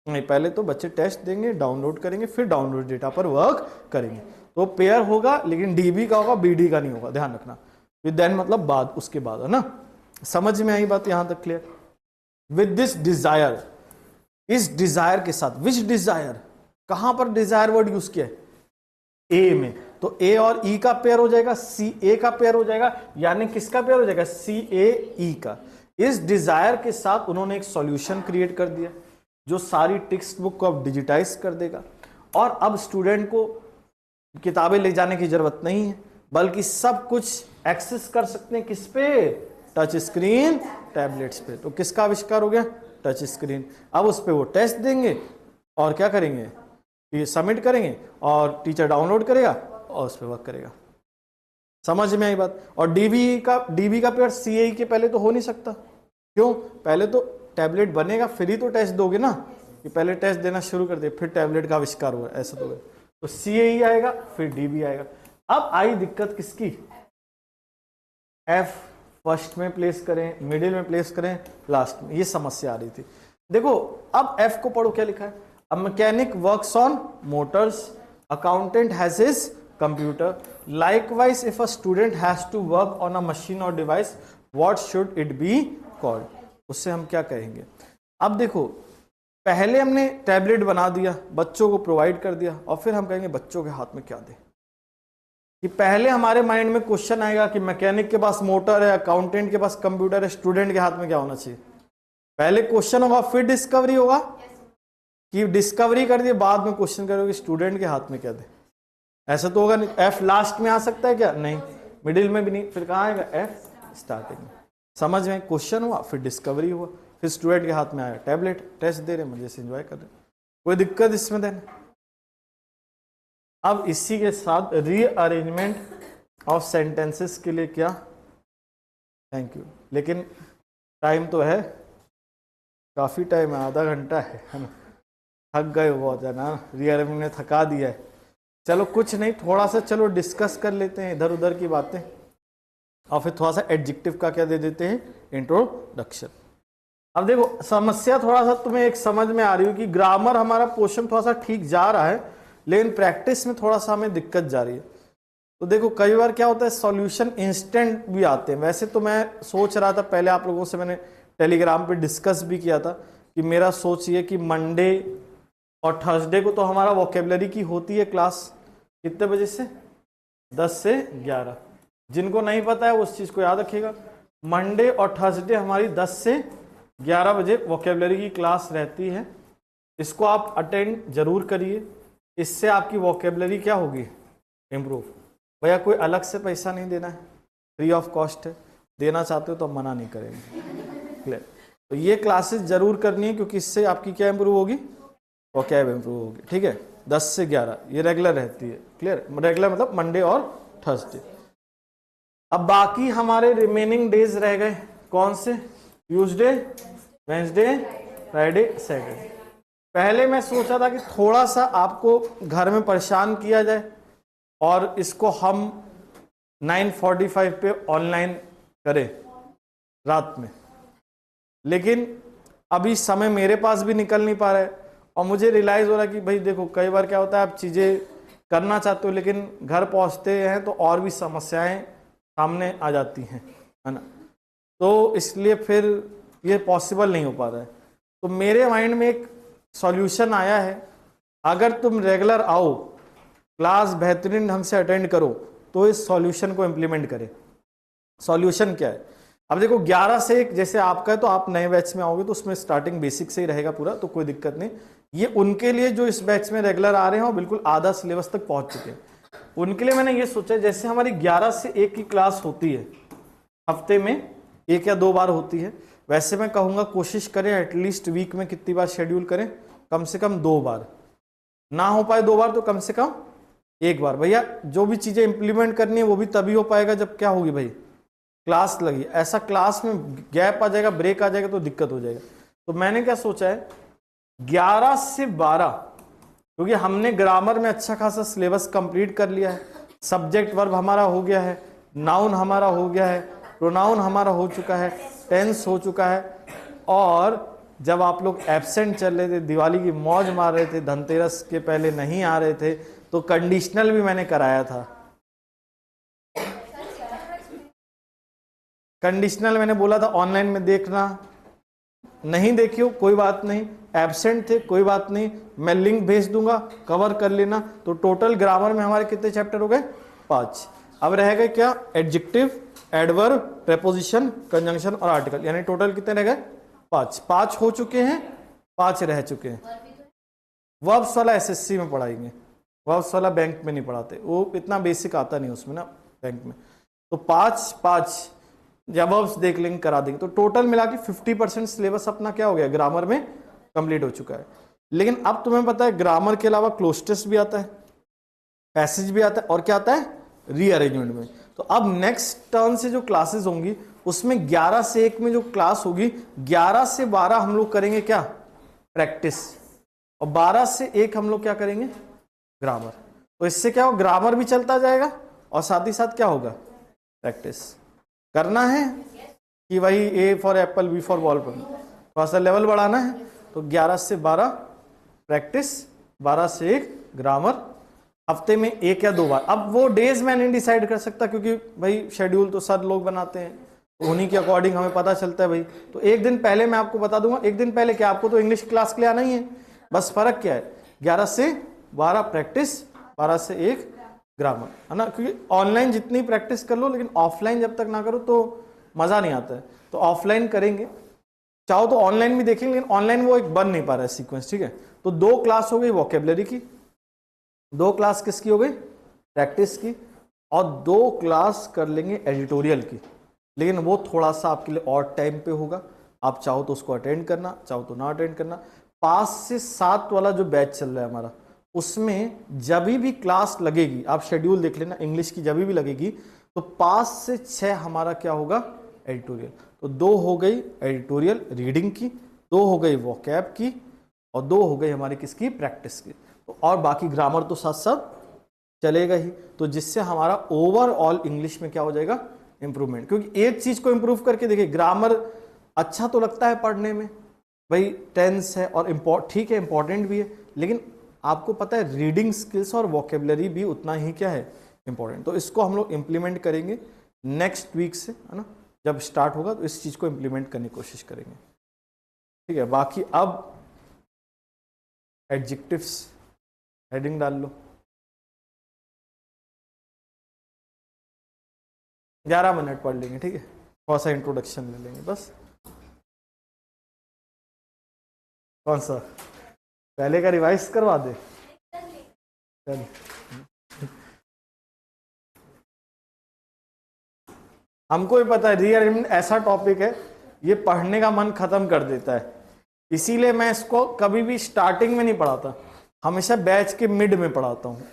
नहीं, पहले तो बच्चे टेस्ट देंगे, डाउनलोड करेंगे, फिर डाउनलोड डेटा पर वर्क करेंगे। तो पेयर होगा, लेकिन डीबी का होगा, बीडी का नहीं होगा, ध्यान रखना। विद देन मतलब बाद, उसके बाद, है ना? समझ में आई बात यहां तक? क्लियर? विद दिस डिजायर, इस डिजायर के साथ, विच डिजायर, कहां पर डिजायर वर्ड यूज किया है? ए में। तो ए और ई का पेयर हो जाएगा, सी ए का पेयर हो जाएगा, यानी किसका पेयर हो जाएगा? सी ए ई का। इस डिजायर के साथ उन्होंने एक सॉल्यूशन क्रिएट कर दिया जो सारी टेक्स्ट बुक को अब डिजिटाइज कर देगा, और अब स्टूडेंट को किताबें ले जाने की जरूरत नहीं है, बल्कि सब कुछ एक्सेस कर सकते हैं किस पे? टच स्क्रीन टैबलेट्स पे। तो किसका आविष्कार हो गया? Touch screen. अब उस पे वो टेस्ट देंगे और क्या करेंगे? ये सबमिट करेंगे और टीचर डाउनलोड करेगा और उस पर वर्क करेगा। समझ में आई बात? और डीबी का पेयर सीए के पहले तो हो नहीं सकता। क्यों? पहले तो टैबलेट बनेगा फिर ही तो टेस्ट दोगे ना, कि पहले टेस्ट देना शुरू कर दे फिर टैबलेट का आविष्कार हुआ, ऐसा तो सीए आएगा फिर डीबी आएगा। अब आई दिक्कत किसकी? एफ फर्स्ट में प्लेस करें, मिडिल में प्लेस करें, लास्ट में, ये समस्या आ रही थी। देखो अब एफ को पढ़ो, क्या लिखा है? A mechanic works on motors, accountant has his computer, likewise if a student has to work on a machine और device, what should it be called? उससे हम क्या कहेंगे? अब देखो, पहले हमने टैबलेट बना दिया, बच्चों को प्रोवाइड कर दिया, और फिर हम कहेंगे बच्चों के हाथ में क्या दें? कि पहले हमारे माइंड में क्वेश्चन आएगा कि मैकेनिक के पास मोटर है, अकाउंटेंट के पास कंप्यूटर है, स्टूडेंट के हाथ में क्या होना चाहिए? पहले क्वेश्चन होगा फिर डिस्कवरी होगा, कि डिस्कवरी कर दिए बाद में क्वेश्चन करोगे स्टूडेंट के हाथ में क्या दे? ऐसा तो होगा नहीं। एफ लास्ट में आ सकता है क्या? नहीं। मिडिल में भी नहीं, फिर कहाँ आएगा? एफ स्टार्टिंग में। समझ में? क्वेश्चन हुआ फिर डिस्कवरी हुआ फिर स्टूडेंट के हाथ में आया टैबलेट, टेस्ट दे रहे, मजे से एंजॉय कर रहे, कोई दिक्कत इसमें देना? अब इसी के साथ रीअरेंजमेंट ऑफ सेंटेंसेस के लिए क्या? Thank you. लेकिन टाइम तो है, काफी टाइम है, आधा घंटा है ना? थक गए हो बहुत, है ना? रीअरेंजमेंट ने थका दिया है। चलो कुछ नहीं, थोड़ा सा चलो डिस्कस कर लेते हैं इधर उधर की बातें, और फिर थोड़ा सा एडजेक्टिव का क्या दे देते हैं? इंट्रोडक्शन। अब देखो समस्या थोड़ा सा तुम्हें एक समझ में आ रही हो कि ग्रामर हमारा पोर्शन थोड़ा सा ठीक जा रहा है, लेकिन प्रैक्टिस में थोड़ा सा हमें दिक्कत जा रही है। तो देखो कई बार क्या होता है, सॉल्यूशन इंस्टेंट भी आते हैं। वैसे तो मैं सोच रहा था, पहले आप लोगों से मैंने टेलीग्राम पे डिस्कस भी किया था कि मेरा सोच ये कि मंडे और थर्सडे को तो हमारा वोकेबलरी की होती है क्लास, कितने बजे से? 10 से 11। जिनको नहीं पता है उस चीज़ को याद रखिएगा, मंडे और थर्सडे हमारी 10 से 11 बजे वोकेबलरी की क्लास रहती है। इसको आप अटेंड जरूर करिए, इससे आपकी वोकेबलरी क्या होगी? इम्प्रूव। भैया कोई अलग से पैसा नहीं देना है, फ्री ऑफ कॉस्ट है, देना चाहते हो तो हम मना नहीं करेंगे। क्लियर? तो ये क्लासेस जरूर करनी है, क्योंकि इससे आपकी क्या इम्प्रूव होगी? वोकैब इम्प्रूव होगी। ठीक है, 10 से 11 ये रेगुलर रहती है। क्लियर? रेगुलर मतलब मंडे और थर्सडे। अब बाकी हमारे रिमेनिंग डेज रह गए कौन से? Tuesday, Wednesday, Friday, Saturday. पहले मैं सोचा था कि थोड़ा सा आपको घर में परेशान किया जाए और इसको हम 9:45 पे ऑनलाइन करें रात में, लेकिन अभी समय मेरे पास भी निकल नहीं पा रहा है, और मुझे रियलाइज हो रहा है कि भाई देखो कई बार क्या होता है, आप चीज़ें करना चाहते हो लेकिन घर पहुंचते हैं तो और भी समस्याएं सामने आ जाती हैं, है ना, तो इसलिए फिर ये पॉसिबल नहीं हो पा रहा है। तो मेरे माइंड में एक सॉल्यूशन आया है, अगर तुम रेगुलर आओ, क्लास बेहतरीन ढंग से अटेंड करो, तो इस सॉल्यूशन को इम्प्लीमेंट करें। सॉल्यूशन क्या है? अब देखो 11 से 1 जैसे आपका है, तो आप नए बैच में आओगे तो उसमें स्टार्टिंग बेसिक से ही रहेगा पूरा, तो कोई दिक्कत नहीं। ये उनके लिए जो इस बैच में रेगुलर आ रहे हैं और बिल्कुल आधा सिलेबस तक पहुंच चुके हैं, उनके लिए मैंने ये सोचा, जैसे हमारी 11 से 1 की क्लास होती है, हफ्ते में 1 या 2 बार होती है, वैसे मैं कहूँगा कोशिश करें एटलीस्ट वीक में कितनी बार शेड्यूल करें, कम से कम 2 बार, ना हो पाए 2 बार तो कम से कम 1 बार। भैया जो भी चीज़ें इंप्लीमेंट करनी है वो भी तभी हो पाएगा जब क्या होगी भाई, क्लास लगी। ऐसा क्लास में गैप आ जाएगा, ब्रेक आ जाएगा तो दिक्कत हो जाएगा। तो मैंने क्या सोचा है, 11 से 12, क्योंकि हमने ग्रामर में अच्छा खासा सिलेबस कंप्लीट कर लिया है, सब्जेक्ट वर्ब हमारा हो गया है, नाउन हमारा हो गया है, प्रोनाउन हमारा हो चुका है, टेंस हो चुका है, और जब आप लोग एब्सेंट चल रहे थे, दिवाली की मौज मार रहे थे, धनतेरस के पहले नहीं आ रहे थे, तो कंडीशनल भी मैंने कराया था। कंडीशनल मैंने बोला था ऑनलाइन में देखना, नहीं देखियो कोई बात नहीं, एब्सेंट थे कोई बात नहीं, मैं लिंक भेज दूंगा, कवर कर लेना। तो टोटल ग्रामर में हमारे कितने चैप्टर हो गए? 5। अब रह गए क्या? एडजेक्टिव, एडवर्ब, प्रेपोजिशन, कंजंक्शन और आर्टिकल, यानी टोटल कितने रह गए? 5 हो चुके हैं, 5 रह चुके हैं। वर्ब्स वाला एसएससी में पढ़ाएंगे, वर्ब्स वाला बैंक में नहीं पढ़ाते, वो इतना बेसिक आता नहीं उसमें ना बैंक में। तो 5 या वर्ब्स देख लेंगे, करा देंगे। तो टोटल मिला के 50% सिलेबस अपना क्या हो गया, ग्रामर में कंप्लीट हो चुका है। लेकिन अब तुम्हें पता है ग्रामर के अलावा क्लोज टेस्ट भी आता है, पैसेज भी आता है, और क्या आता है? रीअरेंजमेंट में। तो अब नेक्स्ट टर्न से जो क्लासेस होंगी उसमें 11 से 1 में जो क्लास होगी, 11 से 12 हम लोग करेंगे क्या? प्रैक्टिस, और 12 से 1 हम लोग क्या करेंगे? ग्रामर। तो इससे क्या हो, ग्रामर भी चलता जाएगा और साथ ही साथ क्या होगा? प्रैक्टिस करना है कि वही A for Apple, B for ball पर थोड़ा सा लेवल बढ़ाना है। तो 11 से 12 प्रैक्टिस, 12 से 1 ग्रामर, हफ्ते में 1 या 2 बार। अब वो डेज मैं नहीं डिसाइड कर सकता, क्योंकि भाई शेड्यूल तो सर लोग बनाते हैं, तो उन्हीं के अकॉर्डिंग हमें पता चलता है भाई। तो 1 दिन पहले मैं आपको बता दूंगा, 1 दिन पहले क्या, आपको तो इंग्लिश क्लास के लिए आना ही है, बस फर्क क्या है, 11 से 12 प्रैक्टिस, 12 से 1 ग्रामर, है ना। क्योंकि ऑनलाइन जितनी प्रैक्टिस कर लो, लेकिन ऑफलाइन जब तक ना करो तो मज़ा नहीं आता है। तो ऑफलाइन करेंगे, चाहो तो ऑनलाइन भी देखेंगे, लेकिन ऑनलाइन वो एक बन नहीं पा रहा है सीक्वेंस, ठीक है। तो 2 क्लास हो गई वोकेबलरी की, 2 क्लास किसकी हो गई? प्रैक्टिस की, और 2 क्लास कर लेंगे एडिटोरियल की। लेकिन वो थोड़ा सा आपके लिए और टाइम पे होगा, आप चाहो तो उसको अटेंड करना, चाहो तो ना अटेंड करना। 5 से 7 वाला जो बैच चल रहा है हमारा, उसमें जब भी क्लास लगेगी, आप शेड्यूल देख लेना, इंग्लिश की जब भी लगेगी, तो 5 से 6 हमारा क्या होगा? एडिटोरियल। तो 2 हो गई एडिटोरियल रीडिंग की, 2 हो गई वोकैब की, और 2 हो गई हमारी किसकी? प्रैक्टिस की। तो और बाकी ग्रामर तो साथ साथ चलेगा ही, तो जिससे हमारा ओवरऑल इंग्लिश में क्या हो जाएगा? इंप्रूवमेंट। क्योंकि एक चीज को इंप्रूव करके देखिए, ग्रामर अच्छा तो लगता है पढ़ने में, भाई टेंस है और ठीक है इंपॉर्टेंट भी है, लेकिन आपको पता है रीडिंग स्किल्स और वोकेबलरी भी उतना ही क्या है? इंपॉर्टेंट। तो इसको हम लोग इम्प्लीमेंट करेंगे नेक्स्ट वीक से, है ना, जब स्टार्ट होगा तो इस चीज को इम्प्लीमेंट करने की कोशिश करेंगे, ठीक है। बाकी अब एडजेक्टिव्स हेडिंग डाल लो, 11 मिनट पढ़ लेंगे, ठीक है, थोड़ा सा इंट्रोडक्शन ले लेंगे बस। कौन सा पहले का रिवाइज करवा दे? चल हमको भी पता है रीअरेंजमेंट ऐसा टॉपिक है, ये पढ़ने का मन खत्म कर देता है, इसीलिए मैं इसको कभी भी स्टार्टिंग में नहीं पढ़ाता, हमेशा बैच के मिड में पढ़ाता हूँ।